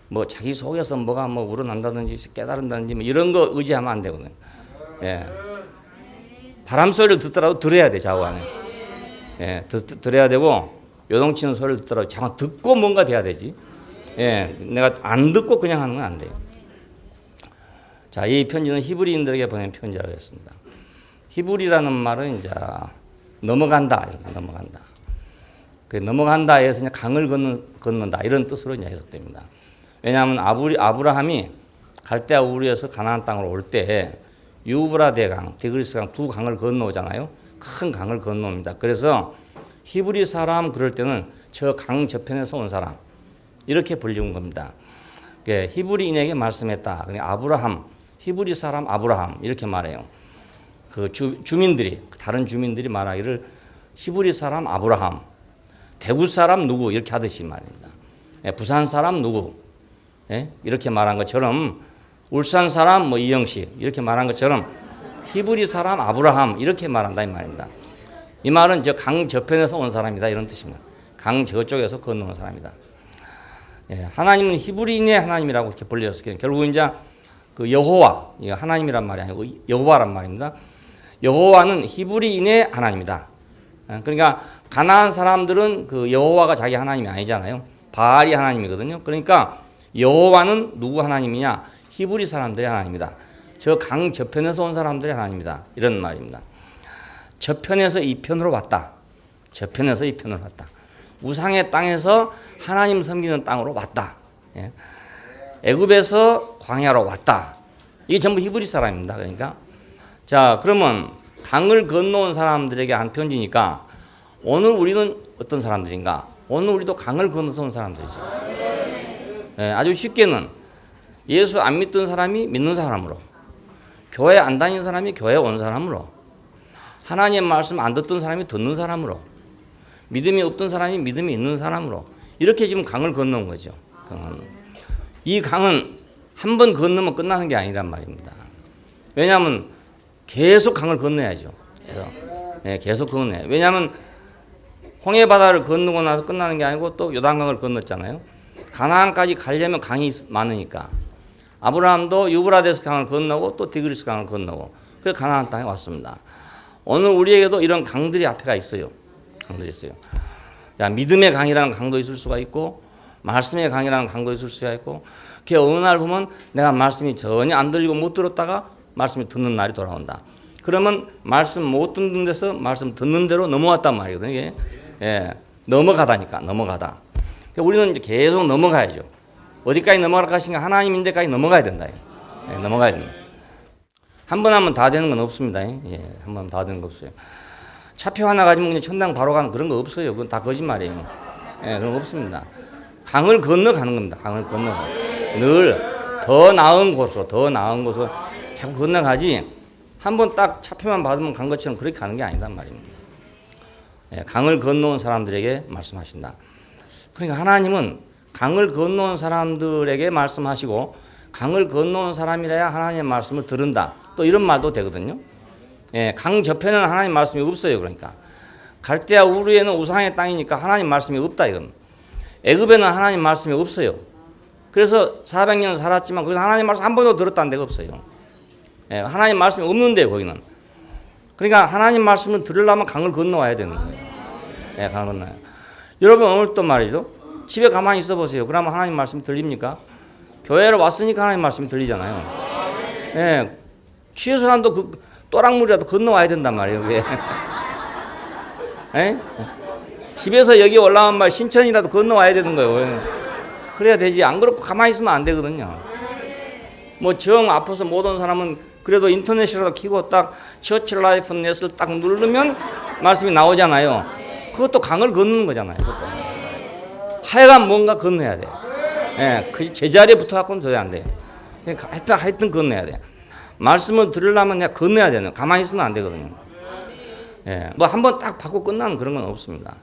뭐 자기 속에서 뭐가 뭐 우러난다든지 깨달은다든지 뭐 이런 거 의지하면 안 되거든요. 예, 바람 소리를 듣더라도 들어야 돼 좌우 안에. 예, 들어야 되고 요동치는 소리를 듣더라도 잠깐 듣고 뭔가 돼야 되지. 예, 내가 안 듣고 그냥 하는 건 안 돼요. 자, 이 편지는 히브리인들에게 보낸 편지라고 했습니다. 히브리라는 말은 이제 넘어간다, 이런 넘어간다. 그 넘어간다에서 그냥 강을 걷는다 이런 뜻으로 이제 해석됩니다. 왜냐하면 아브라함이 갈대아 우르에서 가나안 땅으로 올 때 유브라데 강, 디그리스 강 두 강을 건너오잖아요. 큰 강을 건너옵니다. 그래서 히브리 사람 그럴 때는 저 강 저편에서 온 사람 이렇게 불리운 겁니다. 히브리인에게 말씀했다. 그러니까 아브라함, 히브리 사람 아브라함 이렇게 말해요. 그 주민들이 다른 주민들이 말하기를 히브리 사람 아브라함, 대구 사람 누구 이렇게 하듯이 말입니다. 부산 사람 누구 이렇게 말한 것처럼 울산 사람 뭐 이영식 이렇게 말한 것처럼 히브리 사람 아브라함 이렇게 말한다 이 말입니다. 이 말은 저 강 저편에서 온 사람이다 이런 뜻입니다. 강 저쪽에서 건너온 사람이다. 하나님은 히브리인의 하나님이라고 이렇게 불렸어요. 결국 이제 그 여호와, 하나님이란 말이 아니고 여호와란 말입니다. 여호와는 히브리인의 하나님이다. 그러니까 가나안 사람들은 그 여호와가 자기 하나님이 아니잖아요. 바알이 하나님이거든요. 그러니까 여호와는 누구 하나님이냐? 히브리 사람들의 하나님이다. 저 강 저편에서 온 사람들의 하나님이다. 이런 말입니다. 저편에서 이 편으로 왔다. 저편에서 이 편으로 왔다. 우상의 땅에서 하나님 섬기는 땅으로 왔다. 애굽에서 광야로 왔다. 이게 전부 히브리 사람입니다. 그러니까 자, 그러면 강을 건너온 사람들에게 한 편지니까 오늘 우리는 어떤 사람들인가? 오늘 우리도 강을 건너서 온 사람들이죠. 아주 쉽게는 예수 안 믿던 사람이 믿는 사람으로, 교회 안 다니는 사람이 교회 온 사람으로, 하나님의 말씀 안 듣던 사람이 듣는 사람으로, 믿음이 없던 사람이 믿음이 있는 사람으로, 이렇게 지금 강을 건너온 거죠. 이 강은 한 번 건너면 끝나는 게 아니란 말입니다. 왜냐하면 계속 강을 건너야죠. 계속 건너야. 왜냐하면 홍해 바다를 건너고 나서 끝나는 게 아니고 또 요단강을 건넜잖아요. 가나안까지 가려면 강이 많으니까. 아브라함도 유브라데스 강을 건너고 또 디그리스 강을 건너고 그래서 가나안 땅에 왔습니다. 오늘 우리에게도 이런 강들이 앞에가 있어요. 강들이 있어요. 자, 믿음의 강이라는 강도 있을 수가 있고 말씀의 강이라는 강도 있을 수가 있고 그 어느 날 보면 내가 말씀이 전혀 안 들리고 못 들었다가 말씀이 듣는 날이 돌아온다. 그러면 말씀 못 듣는 데서 말씀 듣는 대로 넘어왔단 말이거든요. 이게. 넘어가다니까 넘어가다. 그러니까 우리는 이제 계속 넘어가야죠. 어디까지 넘어갈 것인가? 하나님 인데까지 넘어가야 된다. 넘어가야 됩니다. 한 번 하면 다 되는 건 없습니다. 한 번 하면 다 되는 거 없어요. 차표 하나 가지면 그냥 천당 바로 가는 그런 거 없어요. 그건 다 거짓말이에요. 그런 거 없습니다. 강을 건너가는 겁니다. 강을 건너서 늘 더 나은 곳으로 자꾸 건너가지 한 번 딱 차표만 받으면 간 것처럼 그렇게 가는 게 아니란 말입니다. 강을 건너온 사람들에게 말씀하신다. 그러니까 하나님은 강을 건너온 사람들에게 말씀하시고 강을 건너온 사람이라야 하나님의 말씀을 들은다. 또 이런 말도 되거든요. 강 저편에는 하나님 말씀이 없어요. 그러니까 갈대아 우르에는 우상의 땅이니까 하나님 말씀이 없다 이건. 애굽에는 하나님 말씀이 없어요. 그래서 400년 살았지만 거기서 하나님 말씀 한 번도 들었다는 데가 없어요. 하나님 말씀이 없는데 거기는. 그러니까 하나님 말씀을 들으려면 강을 건너와야 되는 거예요. 강을 건너요. 여러분 오늘 또 말이죠. 집에 가만히 있어 보세요. 그러면 하나님 말씀이 들립니까? 교회를 왔으니까 하나님 말씀이 들리잖아요. 최소한도 그 또랑물이라도 건너와야 된단 말이에요. 그게. 집에서 여기 올라온 말 신천이라도 건너와야 되는 거예요. 그래야 되지. 안 그렇고 가만히 있으면 안 되거든요. 뭐 정 아파서 못 온 사람은 그래도 인터넷이라도 켜고 딱 처치 라이프 넷을 딱 누르면 말씀이 나오잖아요. 그것도 강을 건너는 거잖아요. 그것도. 하여간 뭔가 건너야 돼. 그 제자리에 붙어갖고는 도저히 안 돼요. 하여튼 건너야 돼. 말씀을 들으려면 그냥 건너야 되는. 가만히 있으면 안 되거든요. 뭐 한번 딱 받고 끝나는 그런 건 없습니다.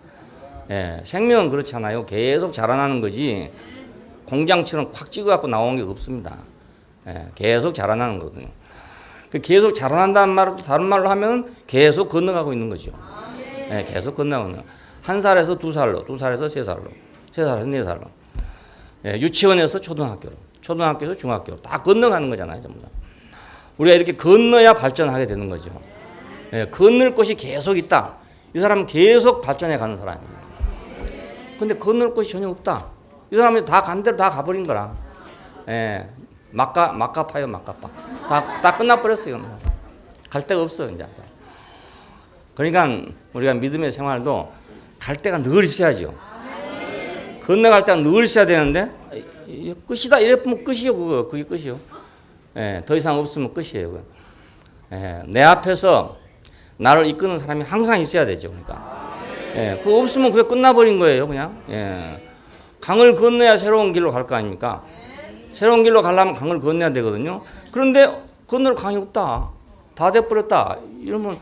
생명은 그렇잖아요. 계속 자라나는 거지 공장처럼 콱 찍어갖고 나오는 게 없습니다. 계속 자라나는 거거든요. 계속 자라난다는 말도 다른 말로 하면 계속 건너가고 있는 거죠. 계속 건너가고 있는. 1살에서 2살로, 2살에서 3살로, 3살에서 4살로, 유치원에서 초등학교로, 초등학교에서 중학교로 다 건너가는 거잖아요. 전부 다. 우리가 이렇게 건너야 발전하게 되는 거죠. 건널 것이 계속 있다. 이 사람은 계속 발전해 가는 사람입니다. 근데 건널 것이 전혀 없다. 이 사람이 다 간 대로 다 가버린 거라. 막가파요, 막가파. 다 끝나버렸어요. 갈 데가 없어, 이제. 그러니까 우리가 믿음의 생활도 갈 데가 늘 있어야죠. 건너갈 때가 늘 있어야 되는데, 끝이다. 이랬으면 끝이요, 그거. 그게 끝이요. 더 이상 없으면 끝이에요. 그거. 내 앞에서 나를 이끄는 사람이 항상 있어야 되죠. 그러니까. 그거 없으면 그게 끝나버린 거예요, 그냥. 강을 건너야 새로운 길로 갈 거 아닙니까? 새로운 길로 가려면 강을 건너야 되거든요. 그런데 건널 강이 없다. 다 돼버렸다. 이러면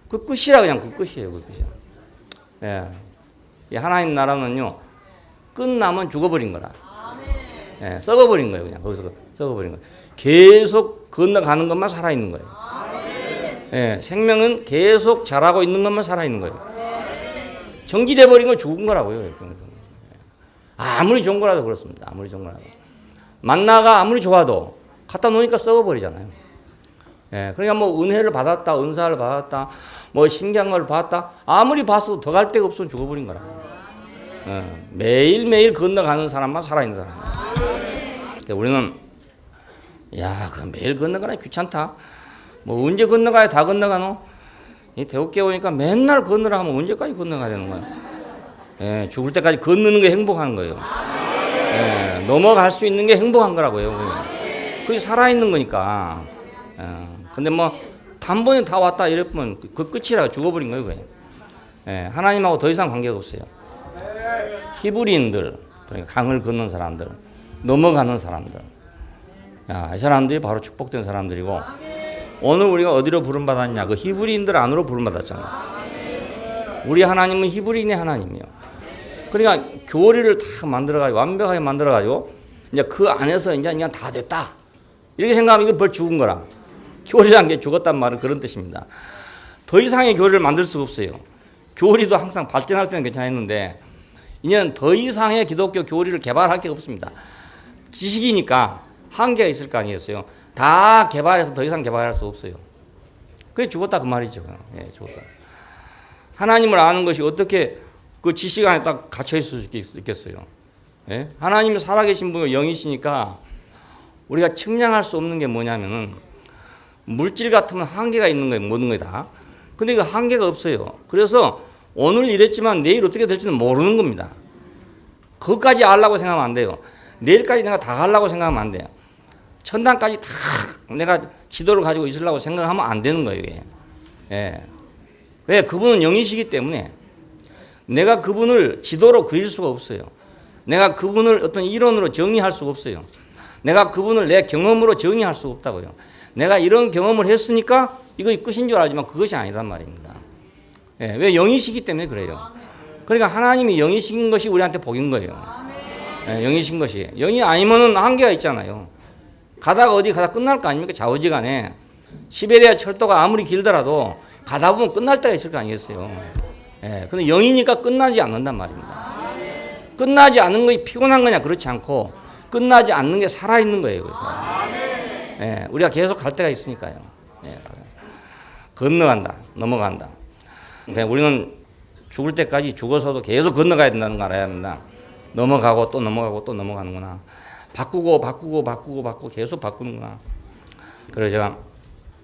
그 끝이라 그냥 그 끝이에요. 그 끝이야. 이 하나님 나라는요. 끝나면 죽어버린 거라. 썩어버린 거예요. 그냥 거기서 썩어버린 거예요. 계속 건너가는 것만 살아있는 거예요. 생명은 계속 자라고 있는 것만 살아있는 거예요. 정지돼 버린 건 죽은 거라고요. 아무리 좋은 거라도 그렇습니다. 아무리 좋은 거라도. 만나가 아무리 좋아도 갖다 놓으니까 썩어버리잖아요. 예, 그러니까 뭐 은혜를 받았다, 은사를 받았다, 뭐 신기한 걸 받았다, 아무리 봤어도 더 갈 데가 없으면 죽어버린 거라. 예, 매일매일 건너가는 사람만 살아있는 사람이에요. 우리는 야, 그 매일 건너가나 귀찮다. 뭐 언제 건너가야 다 건너가노? 이 대학교 오니까 맨날 건너라 하면 언제까지 건너가야 되는 거야? 예, 죽을 때까지 건너는 게 행복한 거예요. 예, 넘어갈 수 있는 게 행복한 거라고요. 그게 살아있는 거니까. 예, 근데 뭐 단번에 다 왔다 이랬으면 그 끝이라 죽어버린 거예요. 그냥. 예, 하나님하고 더 이상 관계가 없어요. 히브리인들, 그러니까 강을 건넌 사람들, 넘어가는 사람들. 야, 이 사람들이 바로 축복된 사람들이고, 오늘 우리가 어디로 부름받았냐? 그 히브리인들 안으로 부름받았잖아. 우리 하나님은 히브리인의 하나님이요. 그러니까 교리를 다 만들어가지고 완벽하게 만들어가지고 이제 그 안에서 이제 그냥 다 됐다. 이렇게 생각하면 이거 벌 죽은 거라. 교리라는 게 죽었단 말은 그런 뜻입니다. 더 이상의 교리를 만들 수가 없어요. 교리도 항상 발전할 때는 괜찮았는데 이제는 더 이상의 기독교 교리를 개발할 게 없습니다. 지식이니까 한계가 있을 거 아니겠어요. 다 개발해서 더 이상 개발할 수 없어요. 그래 죽었다 그 말이죠. 예, 죽었다. 하나님을 아는 것이 어떻게 그 지식 안에 딱 갇혀 있을 수 있겠어요. 예? 하나님이 살아계신 분이 영이시니까 우리가 측량할 수 없는 게 뭐냐면은 물질 같으면 한계가 있는 거예요. 모든 게 다. 근데 그 한계가 없어요. 그래서 오늘 이랬지만 내일 어떻게 될지는 모르는 겁니다. 그것까지 알라고 생각하면 안 돼요. 내일까지 내가 다 하려고 생각하면 안 돼요. 천당까지 다 내가 지도를 가지고 있으려고 생각하면 안 되는 거예요. 이게. 예. 왜? 그분은 영이시기 때문에 내가 그분을 지도로 그릴 수가 없어요. 내가 그분을 어떤 이론으로 정의할 수가 없어요. 내가 그분을 내 경험으로 정의할 수가 없다고요. 내가 이런 경험을 했으니까 이것이 끝인 줄 알지만 그것이 아니란 말입니다. 예. 왜? 영이시기 때문에 그래요. 그러니까 하나님이 영이신 것이 우리한테 복인 거예요. 예, 영이신 것이. 영이 아니면은 한계가 있잖아요. 가다가 어디 가다 끝날 거 아닙니까? 좌우지간에. 시베리아 철도가 아무리 길더라도 가다 보면 끝날 때가 있을 거 아니겠어요. 예, 근데 영이니까 끝나지 않는단 말입니다. 끝나지 않는 것이 피곤한 거냐? 그렇지 않고 끝나지 않는 게 살아있는 거예요. 그래서. 예, 우리가 계속 갈 때가 있으니까요. 예, 건너간다. 넘어간다. 그러니까 우리는 죽을 때까지 죽어서도 계속 건너가야 된다는 걸 알아야 합니다. 넘어가고 또 넘어가고 또 넘어가는구나. 바꾸고 계속 바꾸는구나. 그래서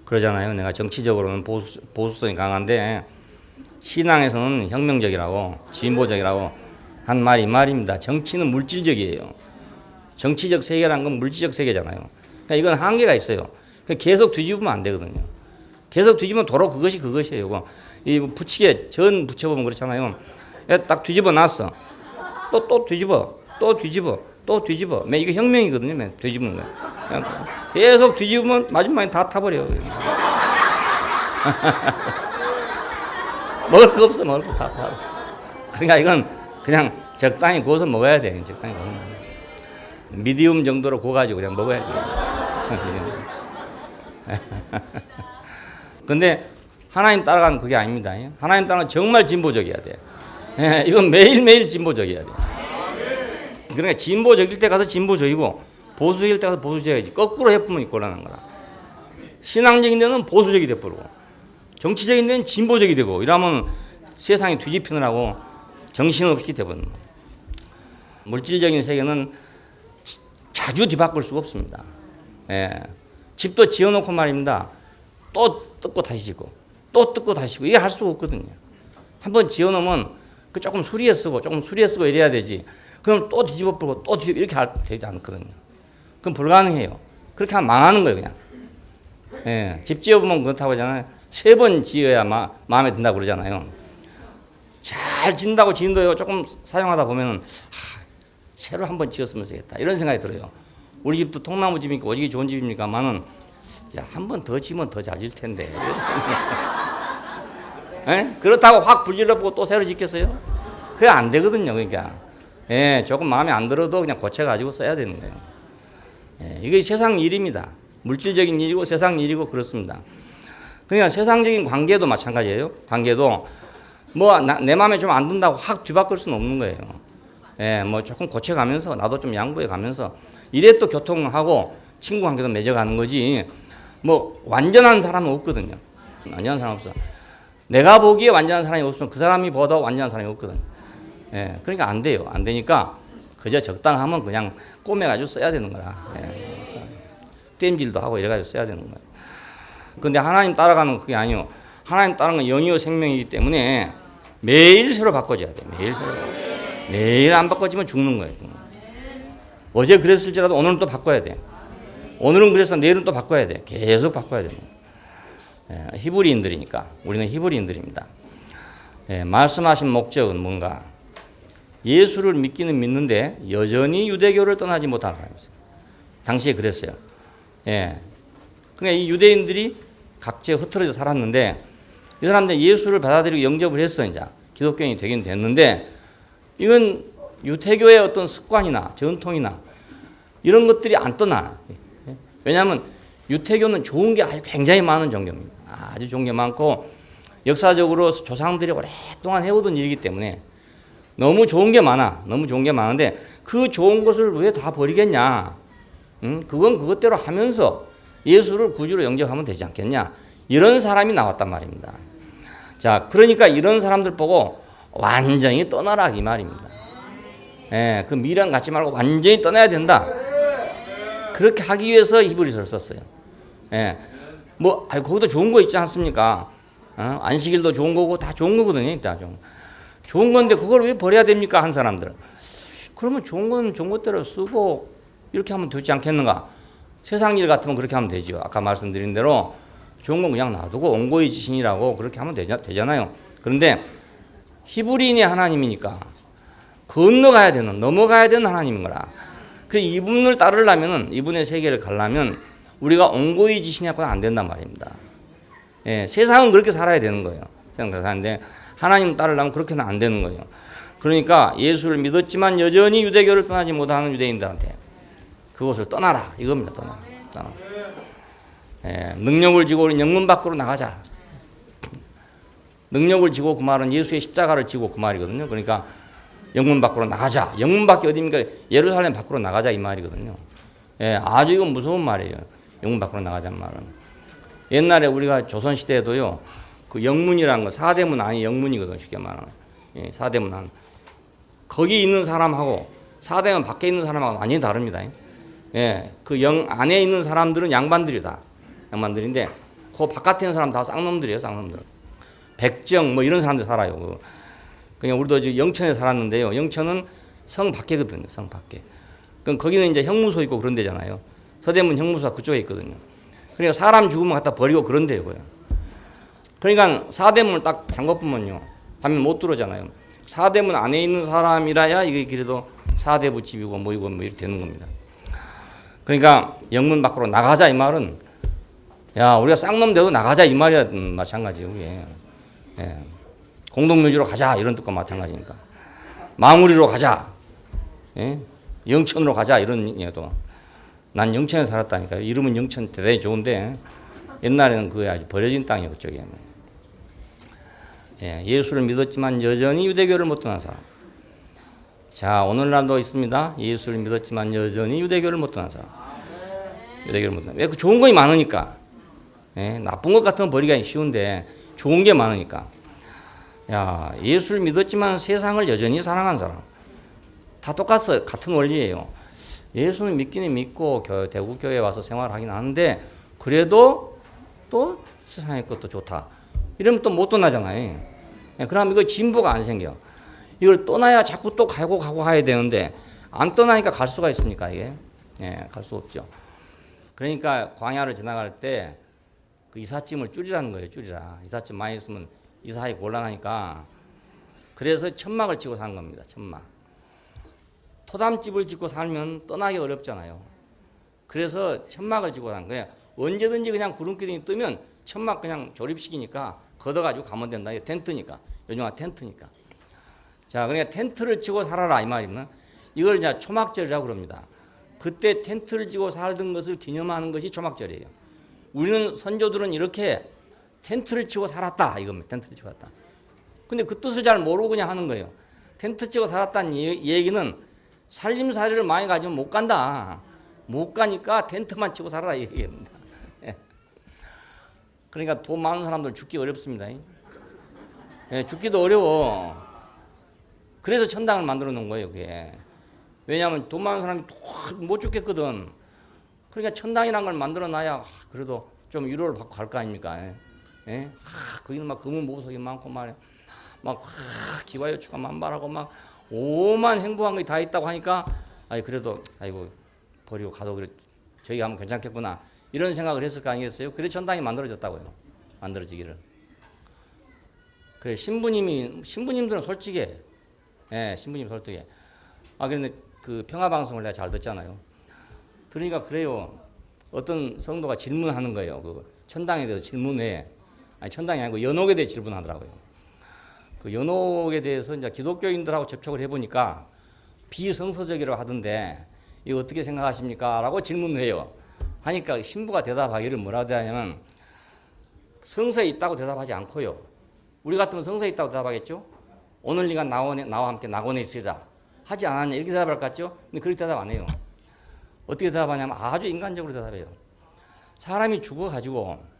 그러잖아요. 내가 정치적으로는 보수성이 강한데 신앙에서는 혁명적이라고 진보적이라고 한 말이 이 말입니다. 정치는 물질적이에요. 정치적 세계란 건 물질적 세계잖아요. 그러니까 이건 한계가 있어요. 그러니까 계속 뒤집으면 안 되거든요. 계속 뒤집으면 도로 그것이에요. 이 부치게 전 붙여보면 그렇잖아요. 딱 뒤집어 놨어. 또 뒤집어. 이게 혁명이거든요. 뒤집는 거예요. 계속 뒤집으면 마지막에 다 타버려요. 먹을 거 없어, 먹을 거 다 타. 그러니까 이건 그냥 적당히 구워서 먹어야 돼. 적당히 구워서. 미디움 정도로 구워가지고 그냥 먹어야 돼. 근데 하나님 따라가는 그게 아닙니다. 하나님 따라가는 정말 진보적이어야 돼. 이건 매일매일 진보적이어야 돼. 그러니까 진보적일 때 가서 진보적이고 보수적일 때 가서 보수적이지. 거꾸로 해보면 곤란한 거라. 신앙적인 데는 보수적이 돼버리고 정치적인 데는 진보적이 되고 이러면 세상이 뒤집히느라고 정신없이 돼버리는 거예요. 물질적인 세계는 자주 뒤바꿀 수가 없습니다. 예. 집도 지어놓고 말입니다. 또 뜯고 다시 짓고 또 뜯고 다시 짓고 이게 할 수가 없거든요. 한번 지어놓으면 그 조금 수리해 쓰고 이래야 되지. 그럼 또 뒤집어 버리고 또 뒤집어 이렇게 되지 않거든요. 그럼 불가능해요. 그렇게 하면 망하는 거예요, 그냥. 예, 집 지어보면 그렇다고 하잖아요. 3번 지어야 마음에 든다고 그러잖아요. 잘 짓는다고 지은도요, 조금 사용하다 보면은, 새로 한번 지었으면 되겠다. 이런 생각이 들어요. 우리 집도 통나무 집이니까 오지게 좋은 집입니까만은, 한 번 더 지으면 더 잘 질 텐데. 예? 그렇다고 확 불질러보고 또 새로 짓겠어요? 그게 안 되거든요, 그러니까. 예, 조금 마음에 안 들어도 그냥 고쳐가지고 써야 되는 거예요. 예, 이게 세상 일입니다. 물질적인 일이고 세상 일이고 그렇습니다. 그러니까 세상적인 관계도 마찬가지예요. 관계도 내 마음에 좀 안 든다고 확 뒤바꿀 수는 없는 거예요. 예, 뭐 조금 고쳐가면서 나도 좀 양보해가면서 이래 또 교통하고 친구 관계도 맺어가는 거지. 뭐 완전한 사람은 없거든요. 완전한 사람 없어. 내가 보기에 완전한 사람이 없으면 그 사람이 보다 완전한 사람이 없거든. 예, 그러니까 안 돼요. 안 되니까 그저 적당하면 그냥 꼬매가지고 써야 되는 거라. 예, 땜질도 하고 이래가지고 써야 되는 거야. 근데 하나님 따라가는 건 그게 아니요. 하나님 따르는 건 영이요 생명이기 때문에 매일 새로 바꿔줘야 돼. 매일 새로. 매일 안 바꿔지면 죽는 거예요. 죽는 거예요. 어제 그랬을지라도 오늘은 또 바꿔야 돼. 오늘은 그래서 내일은 또 바꿔야 돼. 계속 바꿔야 돼요. 예, 히브리인들이니까. 우리는 히브리인들입니다. 예, 말씀하신 목적은 뭔가? 예수를 믿기는 믿는데 여전히 유대교를 떠나지 못한 사람이었어요. 당시에 그랬어요. 예. 그러니까 이 유대인들이 각지에 흩어져 살았는데 이 사람들 예수를 받아들이고 영접을 했어. 이제 기독교인이 되긴 됐는데 이건 유태교의 어떤 습관이나 전통이나 이런 것들이 안 떠나. 왜냐하면 유태교는 좋은 게 아주 굉장히 많은 종교입니다. 아주 좋은 게 많고 역사적으로 조상들이 오랫동안 해오던 일이기 때문에 너무 좋은 게 많아. 너무 좋은 게 많은데 그 좋은 것을 왜 다 버리겠냐. 그건 그것대로 하면서 예수를 구주로 영접하면 되지 않겠냐. 이런 사람이 나왔단 말입니다. 자, 그러니까 이런 사람들 보고 완전히 떠나라 이 말입니다. 예, 그 미련 갖지 말고 완전히 떠나야 된다. 그렇게 하기 위해서 히브리서를 썼어요. 예, 뭐 거기도 좋은 거 있지 않습니까? 안식일도 좋은 거고 다 좋은 거거든요. 일단 좋은 건데 그걸 왜 버려야 됩니까? 한 사람들. 그러면 좋은 건 좋은 것대로 쓰고 이렇게 하면 되지 않겠는가? 세상 일 같으면 그렇게 하면 되죠. 아까 말씀드린 대로 좋은 건 그냥 놔두고 온고의 지신이라고 그렇게 하면 되잖아요. 그런데 히브리인의 하나님이니까 건너가야 되는, 넘어가야 되는 하나님인 거라. 그래서 이분을 따르려면은, 이분의 세계를 가려면 우리가 온고의 지신이 갖고는 안 된단 말입니다. 예, 세상은 그렇게 살아야 되는 거예요. 세상 사는데 하나님 따르려면 그렇게는 안 되는 거예요. 그러니까 예수를 믿었지만 여전히 유대교를 떠나지 못하는 유대인들한테 그것을 떠나라 이겁니다. 떠나라. 예, 능력을 지고 우리 영문 밖으로 나가자. 능력을 지고 그 말은 예수의 십자가를 지고 그 말이거든요. 그러니까 영문 밖으로 나가자. 영문 밖이 어디입니까? 예루살렘 밖으로 나가자 이 말이거든요. 예, 아주 이건 무서운 말이에요. 영문 밖으로 나가자는 말은. 옛날에 우리가 조선시대에도요. 그 영문이라는 거 사대문 안이 영문이거든요. 쉽게 말하면. 예, 사대문 안. 거기 있는 사람하고 사대문 밖에 있는 사람하고 완전히 다릅니다. 예, 그 영 안에 있는 사람들은 양반들이다. 양반들인데 그 바깥에 있는 사람 다 쌍놈들이에요. 쌍놈들. 백정 뭐 이런 사람들 살아요. 그냥 우리도 이제 영천에 살았는데요. 영천은 성 밖에거든요. 성 밖에. 그럼 거기는 이제 형무소 있고 그런 데잖아요. 서대문 형무소가 그쪽에 있거든요. 그러니까 사람 죽으면 갖다 버리고 그런 데고요. 그러니까 사대문을 딱 잠궈보면요. 하면 못 들어오잖아요. 사대문 안에 있는 사람이라야 이게 그래도 사대부 집이고 뭐이고 뭐 이렇게 되는 겁니다. 그러니까 영문 밖으로 나가자 이 말은 야 우리가 쌍놈 돼도 나가자 이 말이야 마찬가지예요. 예. 공동묘지로 가자 이런 뜻과 마찬가지니까 망우리로 가자, 예? 영천으로 가자 이런 얘기도. 난 영천에 살았다니까요. 이름은 영천 대단히 좋은데 옛날에는 그게 아주 버려진 땅이에요. 그쪽에. 예, 예수를 믿었지만 여전히 유대교를 못 떠난 사람. 자, 오늘날도 있습니다. 예수를 믿었지만 여전히 유대교를 못 떠난 사람. 유대교를 못 떠난. 왜? 그 좋은 것이 많으니까. 예, 나쁜 것 같으면 버리기가 쉬운데 좋은 게 많으니까. 야, 예수를 믿었지만 세상을 여전히 사랑한 사람. 다 똑같아요. 같은 원리예요. 예수는 믿기는 믿고 대구교회에 와서 생활하긴 하는데 그래도 또 세상의 것도 좋다. 이러면 또 못 떠나잖아요. 예, 그럼 이거 진보가 안 생겨. 이걸 떠나야 자꾸 또 가고 가야 되는데 안 떠나니까 갈 수가 있습니까 이게? 예, 갈 수 없죠. 그러니까 광야를 지나갈 때 그 이삿짐을 줄이라는 거예요. 줄이라. 이삿짐 많이 있으면 이사하기 곤란하니까. 그래서 천막을 치고 사는 겁니다. 천막. 토담집을 짓고 살면 떠나기 어렵잖아요. 그래서 천막을 짓고 사는 거예요. 언제든지 그냥 구름기둥이 뜨면 천막 그냥 조립시키니까 걷어가지고 가면 된다. 이게 텐트니까. 요즘 텐트니까. 자, 그러니까 텐트를 치고 살아라 이 말입니다. 이걸 이제 초막절이라고 그럽니다. 그때 텐트를 치고 살던 것을 기념하는 것이 초막절이에요. 우리는 선조들은 이렇게 텐트를 치고 살았다 이겁니다. 텐트를 치고 살았다. 근데 그 뜻을 잘 모르고 그냥 하는 거예요. 텐트 치고 살았다는 얘기는 살림살이를 많이 가지면 못 간다. 못 가니까 텐트만 치고 살아라 이 얘기입니다. 예. 그러니까 돈 많은 사람들 죽기 어렵습니다. 예, 죽기도 어려워. 그래서 천당을 만들어 놓은 거예요, 그게. 왜냐하면 돈 많은 사람이 못 죽겠거든. 그러니까 천당이라는 걸 만들어 놔야 그래도 좀 위로를 받고 갈 거 아닙니까? 예? 거기는 막 금은 보석이 많고 말이야. 막 기와요추가 만발하고 막 오만 행복한 게 다 있다고 하니까 그래도 아이고 버리고 가도 그래 저희가 하면 괜찮겠구나 이런 생각을 했을 거 아니겠어요? 그래 천당이 만들어졌다고요. 만들어지기를. 그래 신부님들은 솔직해. 예, 신부님 솔직해. 그런데 그 평화방송을 내가 잘 듣잖아요. 그러니까 그래요. 어떤 성도가 질문하는 거예요. 그 천당에 대해서 질문해. 천당이 아니고 연옥에 대해 질문하더라고요. 그 연옥에 대해서 이제 기독교인들하고 접촉을 해보니까 비성서적이라고 하던데 이거 어떻게 생각하십니까? 라고 질문을 해요. 하니까 신부가 대답하기를 뭐라고 하냐면 성서에 있다고 대답하지 않고요. 우리 같으면 성서에 있다고 대답하겠죠? 오늘 네가 나와 함께 낙원에 있으리라 하지 않았냐 이렇게 대답할 것 같죠? 근데 그렇게 대답 안 해요. 어떻게 대답하냐면 아주 인간적으로 대답해요. 사람이 죽어가지고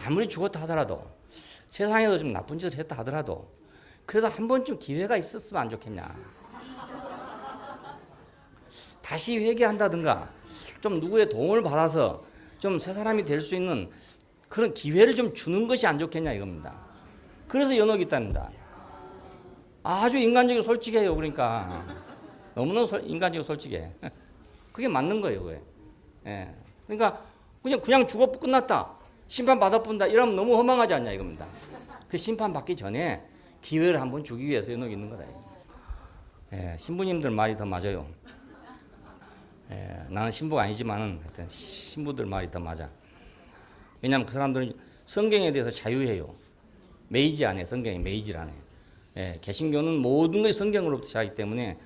아무리 죽었다 하더라도 세상에도 좀 나쁜 짓을 했다 하더라도 그래도 한 번쯤 기회가 있었으면 안 좋겠냐. 다시 회개한다든가 좀 누구의 도움을 받아서 좀 새 사람이 될 수 있는 그런 기회를 좀 주는 것이 안 좋겠냐 이겁니다. 그래서 연옥이 있답니다. 아주 인간적이고 솔직해요. 그러니까 너무너무 인간적이고 솔직해. 그게 맞는 거예요. 그게. 예. 그러니까 그냥 죽어 끝났다. 심판 받아본다. 이러면 너무 허망하지 않냐 이겁니다. 그 심판 받기 전에 기회를 한번 주기 위해서 연옥이 있는 거다. 예, 신부님들 말이 더 맞아요. 예, 나는 신부가 아니지만은 하여튼 신부들 말이 더 맞아. 왜냐하면 그 사람들은 성경에 대해서 자유해요. 메이지 안 해. 성경이 메이지를 안 해. 예, 개신교는 모든 것이 성경으로부터 자기 때문에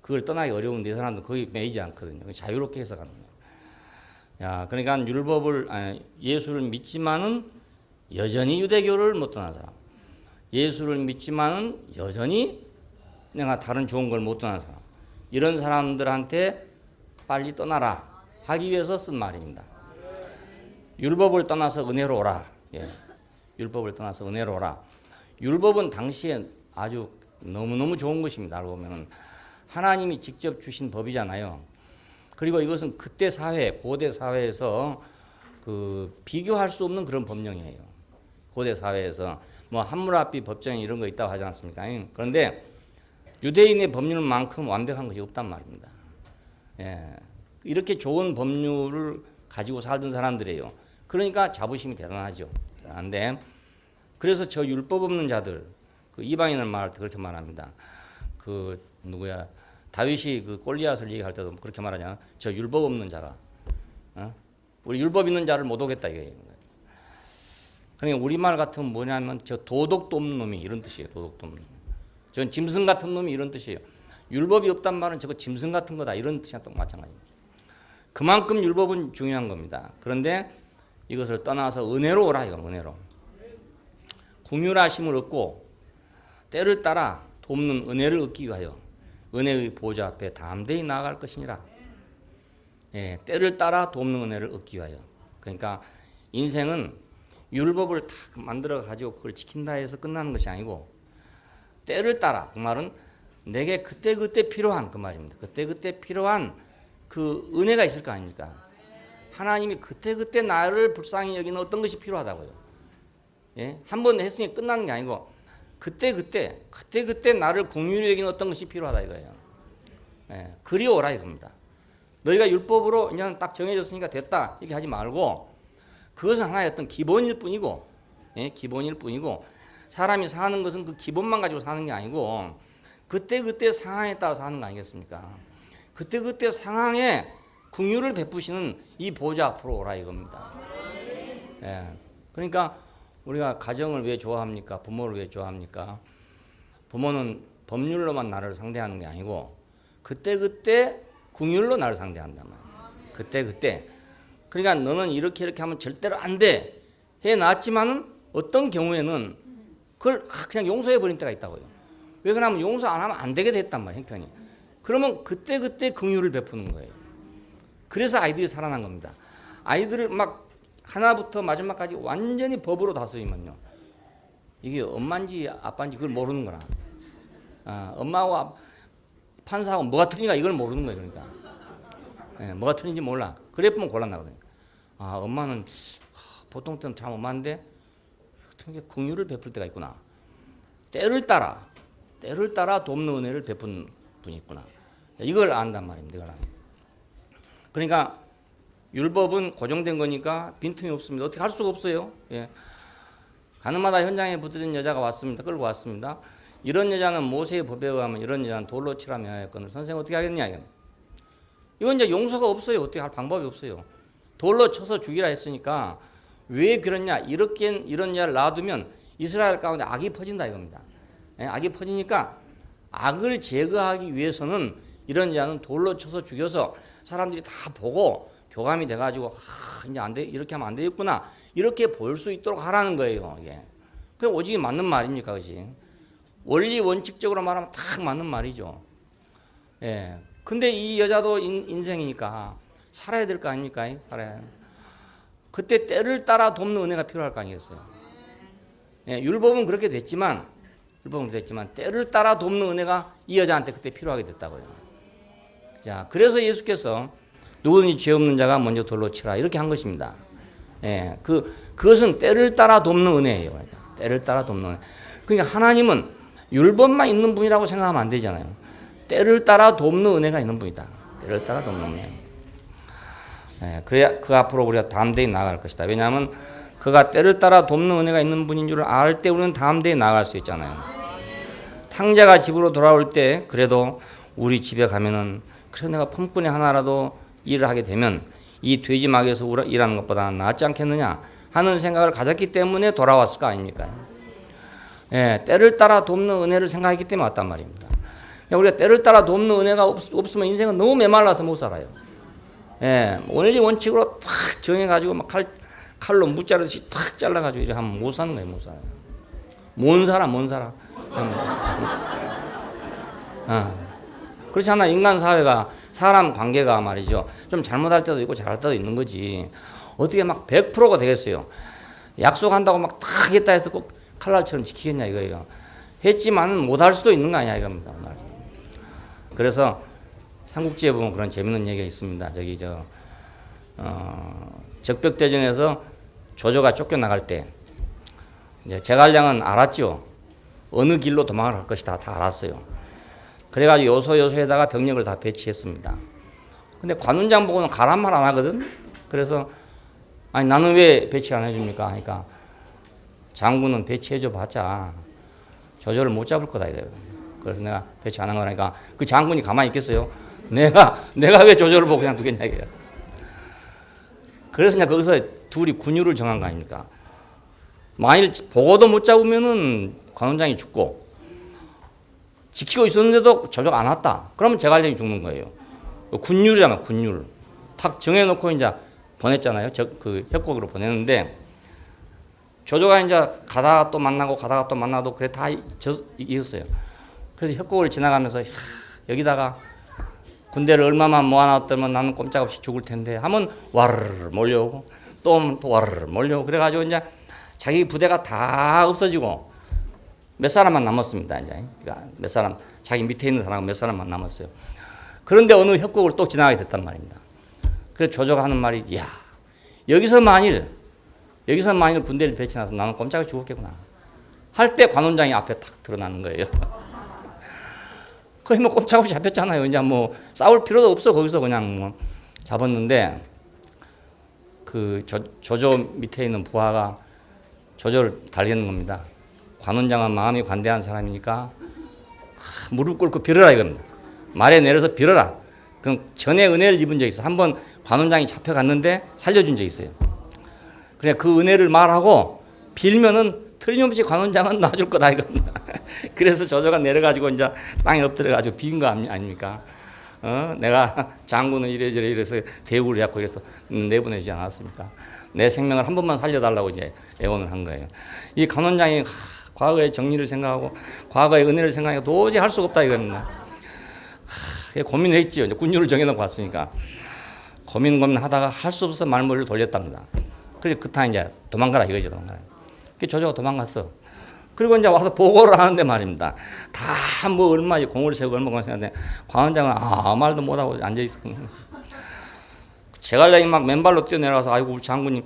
그걸 떠나기 어려운데 이 사람들은 거의 메이지 않거든요. 자유롭게 해석하는 거예요. 야, 그러니까 예수를 믿지만은 여전히 유대교를 못 떠난 사람. 예수를 믿지만은 여전히 내가 다른 좋은 걸 못 떠난 사람. 이런 사람들한테 빨리 떠나라 하기 위해서 쓴 말입니다. 율법을 떠나서 은혜로 오라. 예. 율법을 떠나서 은혜로 오라. 율법은 당시에 아주 너무너무 좋은 것입니다. 알고 보면은 하나님이 직접 주신 법이잖아요. 그리고 이것은 그때 사회, 고대 사회에서 그 비교할 수 없는 그런 법령이에요. 고대 사회에서 뭐 함무라비 법정 이런 거 있다고 하지 않습니까? 그런데 유대인의 법률만큼 완벽한 것이 없단 말입니다. 예. 이렇게 좋은 법률을 가지고 살던 사람들이에요. 그러니까 자부심이 대단하죠. 대단한데 그래서 저 율법 없는 자들, 그 이방인을 말할 때 그렇게 말합니다. 그 누구야? 다윗이 그 골리앗을 얘기할 때도 그렇게 말하잖아. 저 율법 없는 자가, 우리 율법 있는 자를 못 오겠다 이거예요. 그러니까 우리말 같으면 뭐냐면 저 도덕도 없는 놈이 이런 뜻이에요. 도덕도 없는 놈. 전 짐승 같은 놈이 이런 뜻이에요. 율법이 없단 말은 저거 짐승 같은 거다 이런 뜻이랑 또 마찬가지입니다. 그만큼 율법은 중요한 겁니다. 그런데 이것을 떠나서 은혜로 오라 이거 은혜로. 궁휼하심을 얻고 때를 따라 돕는 은혜를 얻기 위하여 은혜의 보좌 앞에 담대히 나아갈 것이니라. 예, 때를 따라 돕는 은혜를 얻기 위하여. 그러니까 인생은 율법을 다 만들어 가지고 그걸 지킨다 해서 끝나는 것이 아니고 때를 따라 그 말은 내게 그때그때 필요한 그 말입니다. 그때그때 필요한 그 은혜가 있을 거 아닙니까? 하나님이 그때그때 나를 불쌍히 여기는 어떤 것이 필요하다고요. 예? 한 번 했으니 끝나는 게 아니고 그때그때 나를 긍휼히 여기는 어떤 것이 필요하다 이거예요. 예, 그리오라 이겁니다. 너희가 율법으로 그냥 딱 정해졌으니까 됐다 이렇게 하지 말고 그것은 하나의 어떤 기본일 뿐이고, 예, 기본일 뿐이고 사람이 사는 것은 그 기본만 가지고 사는 게 아니고 그때그때 상황에 따라 사는 거 아니겠습니까? 그때그때 상황에 긍휼을 베푸시는 이 보좌 앞으로 오라 이겁니다. 예, 그러니까 우리가 가정을 왜 좋아합니까? 부모를 왜 좋아합니까? 부모는 법률로만 나를 상대하는 게 아니고 그때그때 긍휼로 나를 상대한단 말이에요. 그때그때. 그러니까 너는 이렇게 하면 절대로 안 돼 해놨지만은 어떤 경우에는 그걸 그냥 용서해버린 때가 있다고요. 왜 그러냐면 용서 안 하면 안 되게 됐단 말이에요, 형편이. 그러면 그때그때 긍휼을 베푸는 거예요. 그래서 아이들이 살아난 겁니다. 아이들을 막 하나부터 마지막까지 완전히 법으로 다스리면요, 이게 엄마인지 아빠인지 그걸 모르는 거라. 엄마하고 판사하고 뭐가 틀린가 이걸 모르는 거예요. 그러니까 뭐가 틀린지 몰라. 그래 보면 곤란하거든요. 엄마는 보통 때는 참 엄마인데 어떻게 긍휼을 베풀 때가 있구나. 때를 따라 돕는 은혜를 베푼 분이 있구나. 이걸 안단 말입니다. 이걸. 그러니까 율법은 고정된 거니까 빈틈이 없습니다. 어떻게 할 수가 없어요. 예. 가늠하다 현장에 붙들린 여자가 왔습니다. 끌고 왔습니다. 이런 여자는 모세의 법에 의하면 이런 여자는 돌로 치라며 하였거늘 선생님 어떻게 하겠냐 이건. 이건 이제 용서가 없어요. 어떻게 할 방법이 없어요. 돌로 쳐서 죽이라 했으니까 왜 그러냐. 이런 여자를 놔두면 이스라엘 가운데 악이 퍼진다 이겁니다. 예, 악이 퍼지니까 악을 제거하기 위해서는 이런 여자는 돌로 쳐서 죽여서 사람들이 다 보고 교감이 돼가지고 이제 안 돼, 이렇게 하면 안 되겠구나 이렇게 볼 수 있도록 하라는 거예요. 이게 그게 오직 맞는 말입니까, 그지? 원리 원칙적으로 말하면 딱 맞는 말이죠. 예. 근데 이 여자도 인생이니까 살아야 될 거 아닙니까? 살아야. 그때 때를 따라 돕는 은혜가 필요할 거 아니겠어요? 예, 율법은 그렇게 됐지만 때를 따라 돕는 은혜가 이 여자한테 그때 필요하게 됐다고요. 자, 그래서 예수께서 누구든지 죄 없는 자가 먼저 돌로 치라 이렇게 한 것입니다. 예, 그것은 때를 따라 돕는 은혜예요. 그러니까. 때를 따라 돕는 은혜. 그러니까 하나님은 율법만 있는 분이라고 생각하면 안 되잖아요. 때를 따라 돕는 은혜가 있는 분이다. 때를 따라 돕는 은혜. 예, 그래야 그 앞으로 우리가 담대히 나아갈 것이다. 왜냐하면 그가 때를 따라 돕는 은혜가 있는 분인 줄 알 때 우리는 담대히 나아갈 수 있잖아요. 탕자가 집으로 돌아올 때 그래도 우리 집에 가면은 그래 내가 펌꾼이 하나라도 일을 하게 되면 이 돼지 막에서 일하는 것보다 낫지 않겠느냐 하는 생각을 가졌기 때문에 돌아왔을 거 아닙니까? 예, 때를 따라 돕는 은혜를 생각했기 때문에 왔단 말입니다. 우리가 때를 따라 돕는 은혜가 없으면 인생은 너무 메말라서 못 살아요. 예, 원리 원칙으로 탁 정해가지고 막 칼로 무자르듯이 탁 잘라가지고 이렇게 하면 못 사는 거예요. 못 살아요. 못 살아. 그렇지 않나. 인간 사회가 사람 관계가 말이죠. 좀 잘못할 때도 있고 잘할 때도 있는 거지. 어떻게 막 100%가 되겠어요. 약속한다고 막 다 하겠다 해서 꼭 칼날처럼 지키겠냐 이거예요. 했지만 못할 수도 있는 거 아니야 이겁니다. 그래서 삼국지에 보면 그런 재밌는 얘기가 있습니다. 저기 적벽대전에서 조조가 쫓겨나갈 때 이제 제갈량은 알았죠. 어느 길로 도망을 갈 것이다 다 알았어요. 그래가지고 요소에다가 병력을 다 배치했습니다. 근데 관운장 보고는 가란 말 안 하거든. 그래서 아니 나는 왜 배치 안 해줍니까? 하니까 장군은 배치해줘 봤자 조조를 못 잡을 거다 이래요. 그래서 내가 배치 안 한 거라니까 그 장군이 가만히 있겠어요? 내가 왜 조조를 보고 그냥 두겠냐 이거야. 그래서 그냥 거기서 둘이 군율을 정한 거 아닙니까? 만일 보고도 못 잡으면은 관원장이 죽고 지키고 있었는데도 조조가 안 왔다. 그러면 제갈량이 죽는 거예요. 군율이잖아, 군율. 탁 정해놓고 이제 보냈잖아요. 그 협곡으로 보냈는데 조조가 이제 가다가 또 만나도 그래 다 이겼어요. 그래서 협곡을 지나가면서 여기다가 군대를 얼마만 모아놨더면 나는 꼼짝없이 죽을 텐데 하면 와르르 몰려오고 또 와르르 몰려오고 그래가지고 이제 자기 부대가 다 없어지고 몇 사람만 남았습니다. 이제 그러니까 몇 사람 자기 밑에 있는 사람 몇 사람만 남았어요. 그런데 어느 협곡을 또 지나가게 됐단 말입니다. 그래서 조조가 하는 말이 야 여기서 만일 군대를 배치해놔서 나는 꼼짝없이 죽었겠구나 할 때 관원장이 앞에 탁 드러나는 거예요. 거의 뭐 꼼짝없이 잡혔잖아요. 이제 뭐 싸울 필요도 없어. 거기서 그냥 뭐 잡았는데 그 조조 밑에 있는 부하가 조조를 달리는 겁니다. 관원장은 마음이 관대한 사람이니까 무릎 꿇고 빌어라 이겁니다. 말에 내려서 빌어라. 그럼 전에 은혜를 입은 적이 있어. 한번 관원장이 잡혀갔는데 살려준 적이 있어요. 그래 그 은혜를 말하고 빌면은 틀림없이 관원장은 놔줄 거다 이겁니다. 그래서 조조가 내려가지고 이제 땅에 엎드려가지고 비긴 거 아닙니까? 내가 장군은 이래저래 이래서 대우를 잡고 이래서 내보내지 않았습니까? 내 생명을 한 번만 살려달라고 이제 애원을 한 거예요. 이 관원장이 과거의 정리를 생각하고 과거의 은혜를 생각하니까 도저히 할 수가 없다 이겁니다. 고민했지요. 이제 군율을 정해놓고 왔으니까 고민하다가 할 수 없어서 말머리를 돌렸답니다. 그래서 그타 이제 도망가라 이거죠. 도망가라. 그 조조가 도망갔어. 그리고 이제 와서 보고를 하는데 말입니다. 다 뭐 얼마 공을 세우고 얼마 공을 세우는데 광원장은 아무 말도 못하고 앉아있어. 제갈량이 막 맨발로 뛰어내려가서 아이고 우리 장군님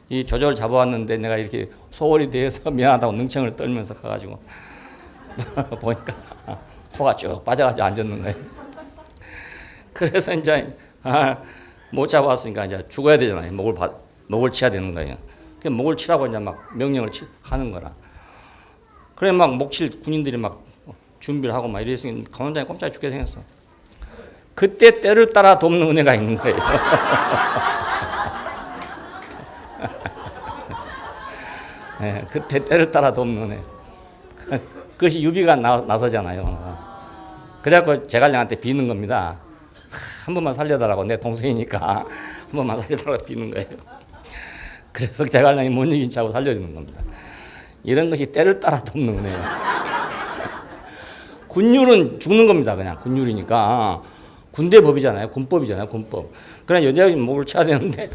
이 조조를 잡아왔는데 내가 이렇게 소홀히 대해서 미안하다고 능청을 떨면서 가가지고 보니까 코가 쭉 빠져가지고 앉았는 거예요. 그래서 이제 못 잡아왔으니까 이제 죽어야 되잖아요. 목을 쳐야 되는 거예요. 그 목을 치라고 이제 막 명령을 하는 거라. 그래 막 목칠 군인들이 막 준비를 하고 막 이랬으니 관원장이 꼼짝이 죽게 생겼어. 그때 때를 따라 돕는 은혜가 있는 거예요. 네, 그때 때를 따라 돕는 은혜. 그것이 유비가 나서잖아요. 그래갖고 제갈량한테 비는 겁니다. 한 번만 살려달라고, 내 동생이니까 한 번만 살려달라고 비는 거예요. 그래서 제갈량이 못 이긴 척하고 살려주는 겁니다. 이런 것이 때를 따라 돕는 은혜예요. 군율은 죽는 겁니다. 그냥 군율이니까. 군대 법이잖아요. 군법이잖아요. 군법. 그러나 여자가 목을 쳐야 되는데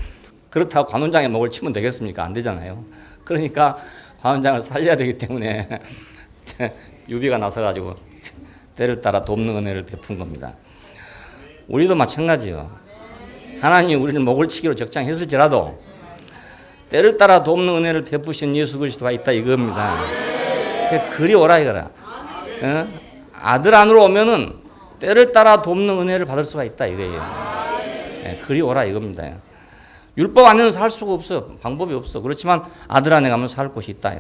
그렇다고 관원장의 목을 치면 되겠습니까? 안 되잖아요. 그러니까 관원장을 살려야 되기 때문에 유비가 나서가지고 때를 따라 돕는 은혜를 베푼 겁니다. 우리도 마찬가지요. 하나님이 우리를 목을 치기로 적장했을지라도 때를 따라 돕는 은혜를 베푸신 예수 그리스도가 있다 이겁니다. 그리 오라 이거라. 아들 안으로 오면은 때를 따라 돕는 은혜를 받을 수가 있다 이거예요. 그리 오라 이겁니다. 율법 안에는 살 수가 없어요. 방법이 없어. 그렇지만 아들 안에 가면 살 곳이 있다.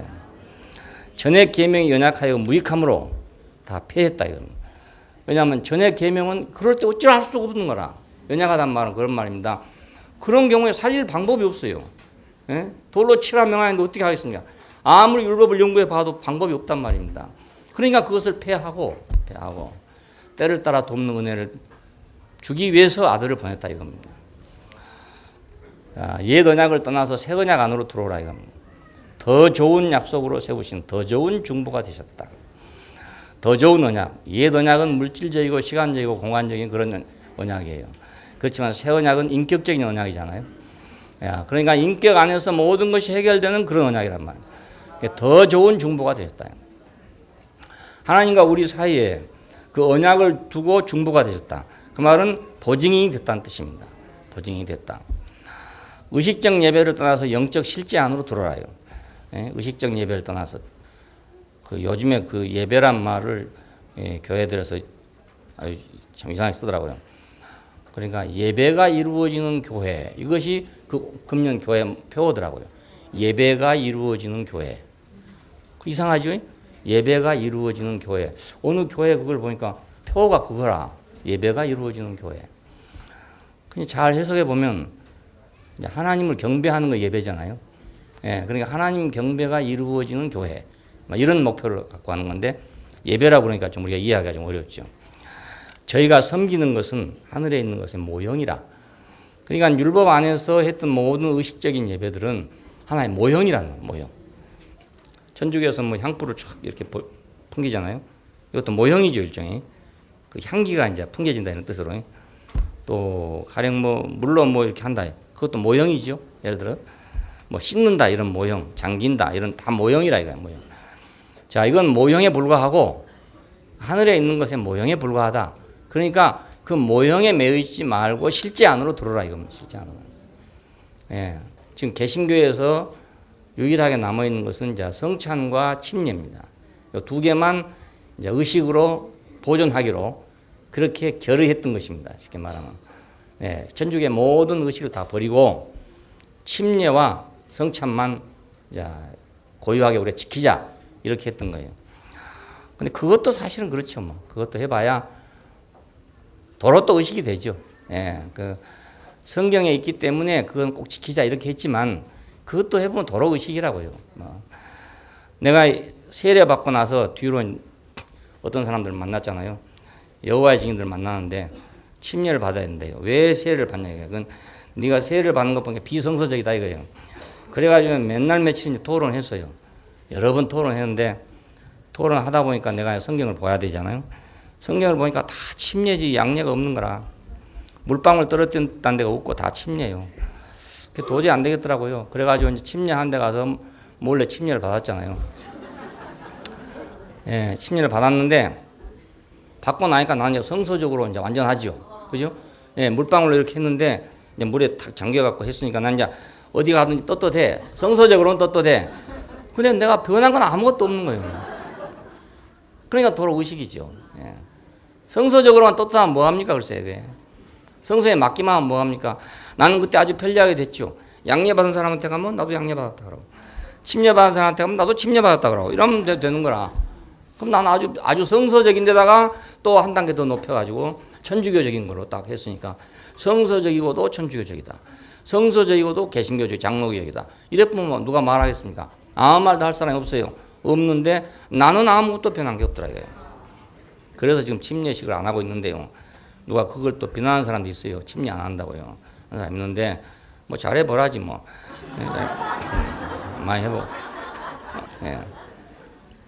전의 계명이 연약하여 무익함으로 다 폐했다 이겁니다. 왜냐하면 전의 계명은 그럴 때 어찌나 할 수가 없는 거라. 연약하단 말은 그런 말입니다. 그런 경우에 살릴 방법이 없어요. 돌로 치라 명하는데 어떻게 하겠습니까? 아무리 율법을 연구해 봐도 방법이 없단 말입니다. 그러니까 그것을 폐하고 때를 따라 돕는 은혜를 주기 위해서 아들을 보냈다 이겁니다. 옛 언약을 떠나서 새 언약 안으로 들어오라 이겁니다. 더 좋은 약속으로 세우신 더 좋은 중보가 되셨다. 더 좋은 언약. 옛 언약은 물질적이고 시간적이고 공간적인 그런 언약이에요. 그렇지만 새 언약은 인격적인 언약이잖아요. 그러니까 인격 안에서 모든 것이 해결되는 그런 언약이란 말이에요. 더 좋은 중보가 되셨다. 하나님과 우리 사이에 그 언약을 두고 중보가 되셨다. 그 말은 보증인이 됐다는 뜻입니다. 보증인이 됐다. 의식적 예배를 떠나서 영적 실제 안으로 들어와요. 의식적 예배를 떠나서 요즘에 그 예배란 말을 교회들에서 아주 참 이상하게 쓰더라고요. 그러니까 예배가 이루어지는 교회, 이것이 그 금년 교회 표어더라고요. 예배가 이루어지는 교회. 이상하죠? 예배가 이루어지는 교회. 어느 교회 그걸 보니까 표어가 그거라. 예배가 이루어지는 교회. 그냥 잘 해석해 보면 하나님을 경배하는 거 예배잖아요. 그러니까 하나님 경배가 이루어지는 교회. 이런 목표를 갖고 하는 건데 예배라고 그러니까 좀 우리가 이해하기가 좀 어렵죠. 저희가 섬기는 것은 하늘에 있는 것의 모형이라. 그러니까 율법 안에서 했던 모든 의식적인 예배들은 하나의 모형이라는 모형. 천주교에서 뭐 향불을 쫙 이렇게 풍기잖아요. 이것도 모형이죠, 일종의. 그 향기가 이제 풍겨진다 이런 뜻으로. 또 가령 뭐 물로 뭐 이렇게 한다. 그것도 모형이죠. 예를 들어 뭐 씻는다 이런 모형, 잠긴다 이런 다 모형이라 이거야, 모형. 자, 이건 모형에 불과하고 하늘에 있는 것의 모형에 불과하다. 그러니까 그 모형에 매이지 말고 실제 안으로 들어라 이겁니다. 실제 안으로. 지금 개신교에서 유일하게 남아 있는 것은 이제 성찬과 침례입니다. 이 두 개만 이제 의식으로 보존하기로 그렇게 결의했던 것입니다. 쉽게 말하면. 천주교의 모든 의식을 다 버리고 침례와 성찬만 이제 고유하게 우리가 지키자 이렇게 했던 거예요. 근데 그것도 사실은 그렇죠. 뭐 그것도 해봐야 도로 또 의식이 되죠. 그 성경에 있기 때문에 그건 꼭 지키자 이렇게 했지만 그것도 해보면 도로 의식이라고요. 내가 세례 받고 나서 뒤로 어떤 사람들 만났잖아요. 여호와의 증인들 만나는데 침례를 받아야 된대요. 왜 세례를 받냐 이거예요. 그건 네가 세례를 받는 것 보니까 비성서적이다 이거예요. 그래가지고 맨날 며칠 토론을 했어요. 여러 번 토론했는데 토론하다 보니까 내가 성경을 봐야 되잖아요. 성경을 보니까 다 침례지 양례가 없는 거라. 물방울 떨어뜨렸다는 데가 없고 다 침례예요. 도저히 안 되겠더라고요. 그래가지고 이제 침례한 데 가서 몰래 침례를 받았잖아요. 예, 침례를 받았는데 받고 나니까 나는 이제 성서적으로 이제 완전 하죠. 그죠? 예, 물방울로 이렇게 했는데 이제 물에 탁 잠겨갖고 했으니까 난 이제 어디 가든지 떳떳해. 성서적으로는 떳떳해. 근데 내가 변한 건 아무것도 없는 거예요. 그러니까 도로 의식이죠. 예. 성서적으로만 떳떳하면 뭐합니까? 글쎄, 그게. 성서에 맡기만 하면 뭐합니까? 나는 그때 아주 편리하게 됐죠. 양례받은 사람한테 가면 나도 양례받았다 그러고, 침례받은 사람한테 가면 나도 침례받았다 그러고, 이러면 되는 거라. 그럼 나는 아주 성서적인 데다가 또 한 단계 더 높여가지고 천주교적인 걸로 딱 했으니까 성서적이고도 천주교적이다. 성서적이고도 개신교적, 장로교적이다. 이랬으면 누가 말하겠습니까? 아무 말도 할 사람이 없어요. 없는데 나는 아무것도 변한 게 없더라 이거예요. 그래서 지금 침례식을 안 하고 있는데요. 누가 그걸 또 비난하는 사람도 있어요. 침례 안 한다고요. 하는 사람 있는데 뭐 잘해보라지 뭐. 많이 해보. 예.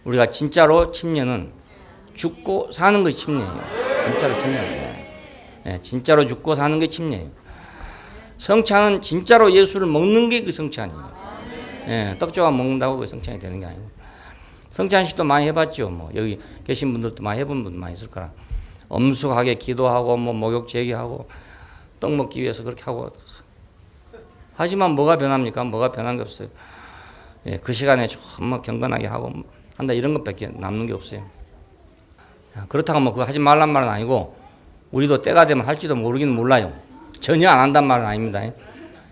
우리가 진짜로 침례는 죽고 사는 것이 침례예요. 진짜로 침례예요. 예. 진짜로 죽고 사는 게 침례예요. 성찬은 진짜로 예수를 먹는 게 그 성찬이에요. 예. 떡조각 먹는다고 그 성찬이 되는 게 아니고. 성찬식도 많이 해봤죠. 뭐 여기 계신 분들도 많이 해본 분들 많이 있을 거라. 엄숙하게 기도하고 뭐 목욕 제기하고 떡 먹기 위해서 그렇게 하고. 하지만 뭐가 변합니까? 뭐가 변한 게 없어요. 예, 그 시간에 좀 뭐 경건하게 하고 한다 이런 것밖에 남는 게 없어요. 그렇다고 뭐 그거 하지 말란 말은 아니고 우리도 때가 되면 할지도 모르기는 몰라요. 전혀 안 한단 말은 아닙니다.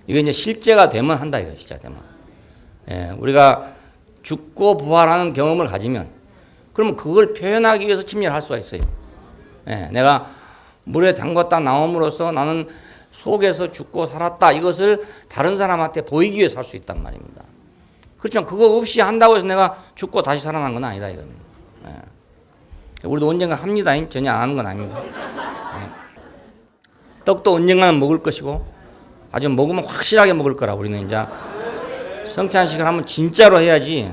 이거 이제 실제가 되면 한다 이거 실제 되면. 예, 우리가 죽고 부활하는 경험을 가지면 그러면 그걸 표현하기 위해서 침례를 할 수가 있어요. 예, 내가 물에 담갔다 나옴으로써 나는 속에서 죽고 살았다 이것을 다른 사람한테 보이기 위해서 할 수 있단 말입니다. 그렇지만 그거 없이 한다고 해서 내가 죽고 다시 살아난 건 아니다 이겁니다. 예. 우리도 언젠가 합니다. 전혀 안 하는 건 아닙니다. 예. 떡도 언젠가는 먹을 것이고 아주 먹으면 확실하게 먹을 거라. 우리는 이제 성찬식을 하면 진짜로 해야지.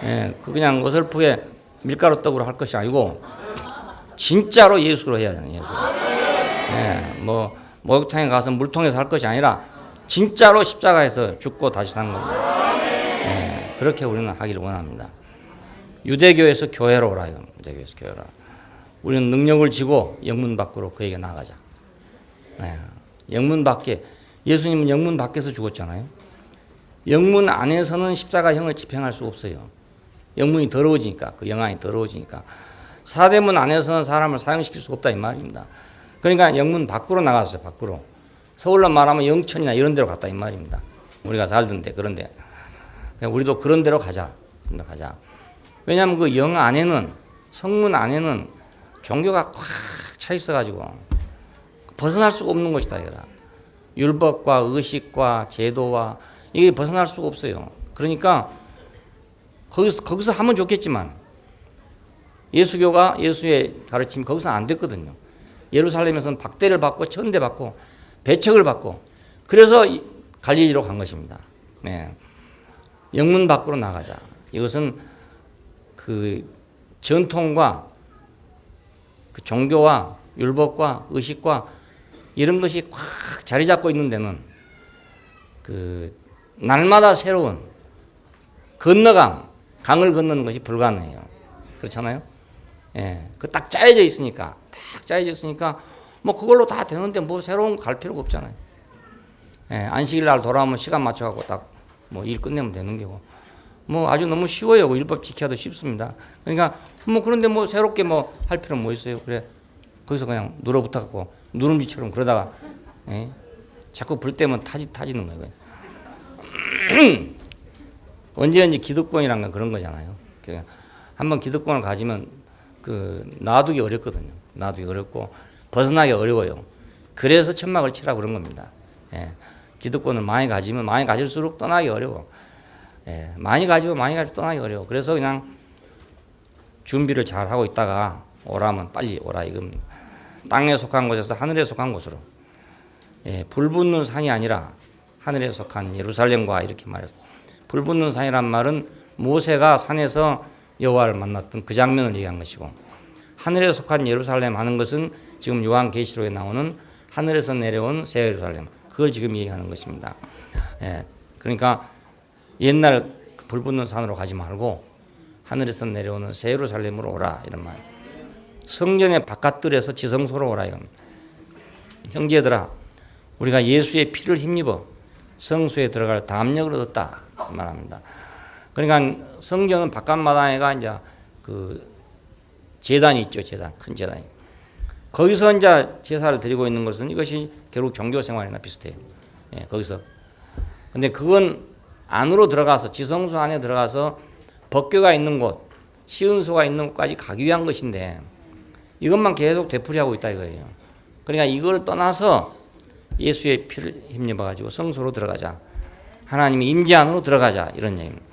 예, 그 그냥 어설프게 밀가루 떡으로 할 것이 아니고 진짜로 예수로 해야 되는 예수. 예, 뭐 목욕탕에 가서 물통에서 할 것이 아니라 진짜로 십자가에서 죽고 다시 사는 겁니다. 예, 그렇게 우리는 하기를 원합니다. 유대교에서 교회로 오라. 유대교에서 교회로 오라. 우리는 능력을 지고 영문 밖으로 그에게 나가자. 예, 영문 밖에 예수님은 영문 밖에서 죽었잖아요. 영문 안에서는 십자가형을 집행할 수 없어요. 영문이 더러워지니까 그 영안이 더러워지니까 사대문 안에서는 사람을 사형시킬 수 없다 이 말입니다. 그러니까 영문 밖으로 나갔어요. 밖으로. 서울로 말하면 영천이나 이런 데로 갔다 이 말입니다. 우리가 살던데 그런데 우리도 그런 데로 가자. 왜냐하면 그 영 안에는 성문 안에는 종교가 꽉 차 있어가지고 벗어날 수가 없는 것이다. 이거라. 율법과 의식과 제도와 이게 벗어날 수가 없어요. 그러니까 거기서 하면 좋겠지만 예수교가 예수의 가르침이 거기서 안 됐거든요. 예루살렘에서는 박대를 받고 천대 받고 배척을 받고 그래서 갈릴리로 간 것입니다. 네. 영문 밖으로 나가자. 이것은 그 전통과 그 종교와 율법과 의식과 이런 것이 꽉 자리 잡고 있는 데는 그 날마다 새로운 건너감, 강을 건너는 것이 불가능해요. 그렇잖아요? 예, 그 딱 짜여져 있으니까, 뭐 그걸로 다 되는데 뭐 새로운 거 갈 필요가 없잖아요. 예, 안식일 날 돌아오면 시간 맞춰갖고 딱 뭐 일 끝내면 되는 거고. 뭐 아주 너무 쉬워요. 그 율법 지켜도 쉽습니다. 그러니까 뭐 그런데 뭐 새롭게 뭐 할 필요는 뭐 있어요. 그래 거기서 그냥 눌어붙어갖고 누룽지처럼 그러다가 예, 자꾸 불 때면 타지는 거예요. 언제 기득권이란 건 그런 거잖아요. 한번 기득권을 가지면 그 놔두기 어렵거든요. 놔두기 어렵고 벗어나기 어려워요. 그래서 천막을 치라고 그런 겁니다. 예, 기득권을 많이 가지면 많이 가질수록 떠나기 어려워. 예, 많이 가지고 떠나기 어려워. 그래서 그냥 준비를 잘 하고 있다가 오라면 빨리 오라 이겁니다. 땅에 속한 곳에서 하늘에 속한 곳으로. 예, 불 붙는 산이 아니라 하늘에 속한 예루살렘과 이렇게 말했어요. 불 붙는 산이란 말은 모세가 산에서 여호와를 만났던 그 장면을 얘기한 것이고, 하늘에 속한 예루살렘 하는 것은 지금 요한계시록에 나오는 하늘에서 내려온 새 예루살렘, 그걸 지금 얘기하는 것입니다. 예, 그러니까 옛날 불 붙는 산으로 가지 말고 하늘에서 내려오는 새 예루살렘으로 오라, 이런 말. 성전의 바깥들에서 지성소로 오라, 이런. 형제들아, 우리가 예수의 피를 힘입어 성소에 들어갈 담력을 얻었다, 말합니다. 그러니까 성전은 바깥마당에가 이제 그 제단이 있죠, 제단, 큰 제단이. 거기서 이제 제사를 드리고 있는 것은 이것이 결국 종교 생활이나 비슷해요. 예, 거기서. 근데 그건 안으로 들어가서, 지성소 안에 들어가서 법궤가 있는 곳, 시은소가 있는 곳까지 가기 위한 것인데, 이것만 계속 되풀이하고 있다 이거예요. 그러니까 이걸 떠나서 예수의 피를 힘입어가지고 성소로 들어가자, 하나님의 임재 안으로 들어가자, 이런 얘기입니다.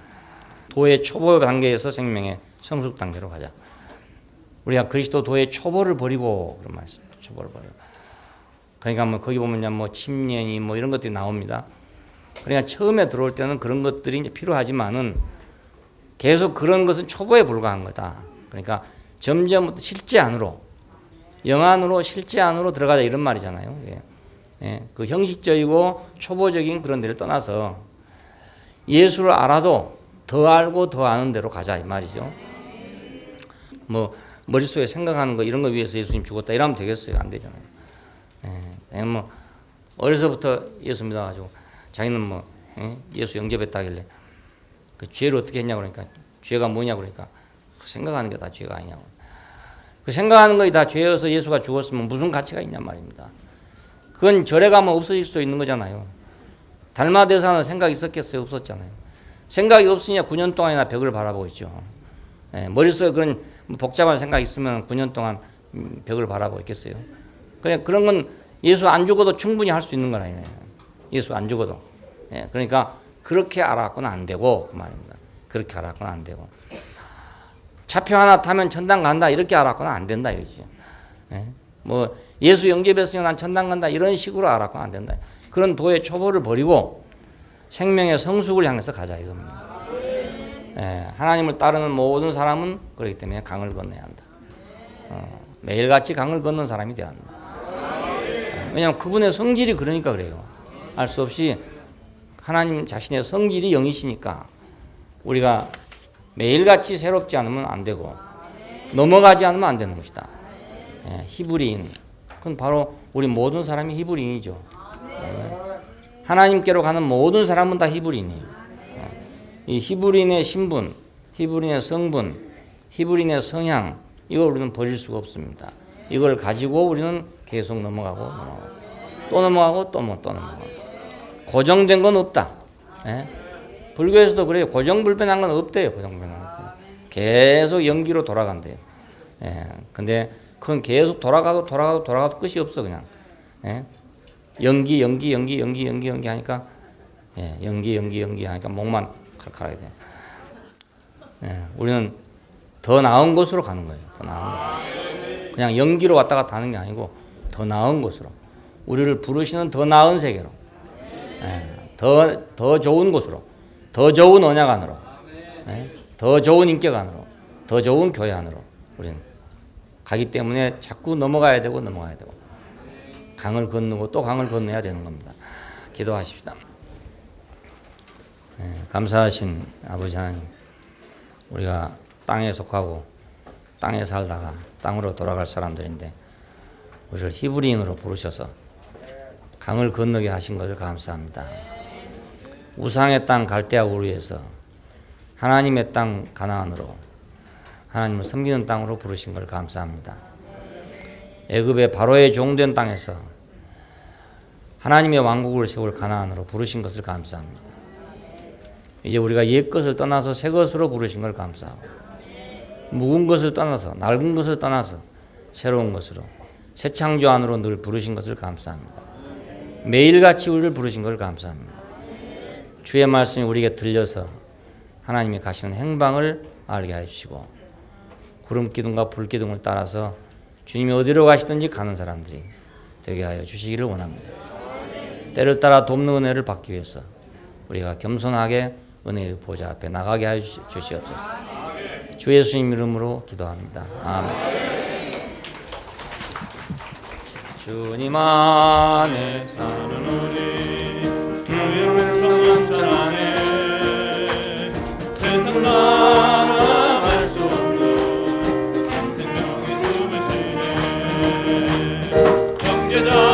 도의 초보 단계에서 생명의 성숙 단계로 가자. 우리가 그리스도 도의 초보를 버리고, 그런 말씀, 초보를 버리고. 그러니까 뭐 거기 보면 뭐 침례니 뭐 이런 것들이 나옵니다. 그러니까 처음에 들어올 때는 그런 것들이 이제 필요하지만은 계속 그런 것은 초보에 불과한 거다. 그러니까 점점 실제 안으로, 영안으로, 실제 안으로 들어가자, 이런 말이잖아요. 예. 예. 그 형식적이고 초보적인 그런 데를 떠나서 예수를 알아도 더 알고 더 아는 데로 가자, 이 말이죠. 뭐 머릿속에 생각하는 거 이런 거 위해서 예수님 죽었다 이러면 되겠어요? 안 되잖아요. 예. 뭐 어려서부터 예수 믿어가지고 자기는 뭐 예수 영접했다길래 그 죄를 어떻게 했냐고 그러니까, 죄가 뭐냐고 그러니까 생각하는 게 다 죄가 아니냐고. 그 생각하는 것이 다 죄여서 예수가 죽었으면 무슨 가치가 있냔 말입니다. 그건 절에 가면 없어질 수도 있는 거잖아요. 달마대사는 생각이 있었겠어요? 없었잖아요. 생각이 없으냐 9년 동안이나 벽을 바라보고 있죠. 예, 머릿속에 그런 복잡한 생각이 있으면 9년 동안 벽을 바라보고 있겠어요. 그냥 그런 건 예수 안 죽어도 충분히 할 수 있는 거라요. 예수 안 죽어도. 예, 그러니까 그렇게 알아갖고는 안 되고, 그 말입니다. 그렇게 알아갖고는 안 되고. 차표 하나 타면 천당 간다, 이렇게 알아갖고는 안 된다, 이거지. 예? 뭐 예수 영접했으니 난 천당 간다, 이런 식으로 알아갖고는 안 된다. 그런 도의 초보를 버리고 생명의 성숙을 향해서 가자, 이겁니다. 예, 하나님을 따르는 모든 사람은 그렇기 때문에 강을 건너야 한다. 매일같이 강을 건너는 사람이 되어야 한다. 왜냐하면 그분의 성질이 그러니까 그래요. 알 수 없이 하나님 자신의 성질이 영이시니까 우리가 매일같이 새롭지 않으면 안 되고 넘어가지 않으면 안 되는 것이다. 예, 히브리인, 그건 바로 우리 모든 사람이 히브리인이죠. 하나님께로 가는 모든 사람은 다 히브리인이에요. 이 히브리인의 신분, 히브리인의 성분, 히브리인의 성향, 이걸 우리는 버릴 수가 없습니다. 이걸 가지고 우리는 계속 넘어가고 또 넘어가고 또 넘어가고. 고정된 건 없다. 예? 불교에서도 그래요. 고정불변한 건 없대요. 고정불변한 건. 계속 연기로 돌아간대요. 예. 근데 그건 계속 돌아가도 끝이 없어, 그냥. 예? 연기 하니까, 예. 연기 하니까 목만 칼칼하게 돼. 예. 우리는 더 나은 곳으로 가는 거예요. 더 나은 곳으로. 그냥 연기로 왔다 갔다 하는 게 아니고 더 나은 곳으로. 우리를 부르시는 더 나은 세계로. 예. 더 좋은 곳으로. 더 좋은 언약 안으로, 더 좋은 인격 안으로, 더 좋은 교회 안으로 우리는 가기 때문에 자꾸 넘어가야 되고 강을 건너고 또 강을 건너야 되는 겁니다. 기도하십시다. 감사하신 아버지 하나님, 우리가 땅에 속하고 땅에 살다가 땅으로 돌아갈 사람들인데 우리를 히브리인으로 부르셔서 강을 건너게 하신 것을 감사합니다. 우상의 땅 갈대아 우르에서 하나님의 땅 가나안으로, 하나님을 섬기는 땅으로 부르신 걸 감사합니다. 애굽의 바로의 종된 땅에서 하나님의 왕국을 세울 가나안으로 부르신 것을 감사합니다. 이제 우리가 옛 것을 떠나서 새 것으로 부르신 걸 감사하고, 묵은 것을 떠나서, 낡은 것을 떠나서 새로운 것으로, 새 창조 안으로 늘 부르신 것을 감사합니다. 매일같이 우리를 부르신 걸 감사합니다. 주의 말씀이 우리에게 들려서 하나님이 가시는 행방을 알게 해주시고, 구름 기둥과 불 기둥을 따라서 주님이 어디로 가시든지 가는 사람들이 되게 하여 주시기를 원합니다. 때를 따라 돕는 은혜를 받기 위해서 우리가 겸손하게 은혜의 보좌 앞에 나가게 하여 주시옵소서. 주 예수님 이름으로 기도합니다. 아멘. 주님 안에 사는 우리 주의 영광 찬양해. 세상 살아갈 수 없는 참 생명의 숨을 쉬네. 경계자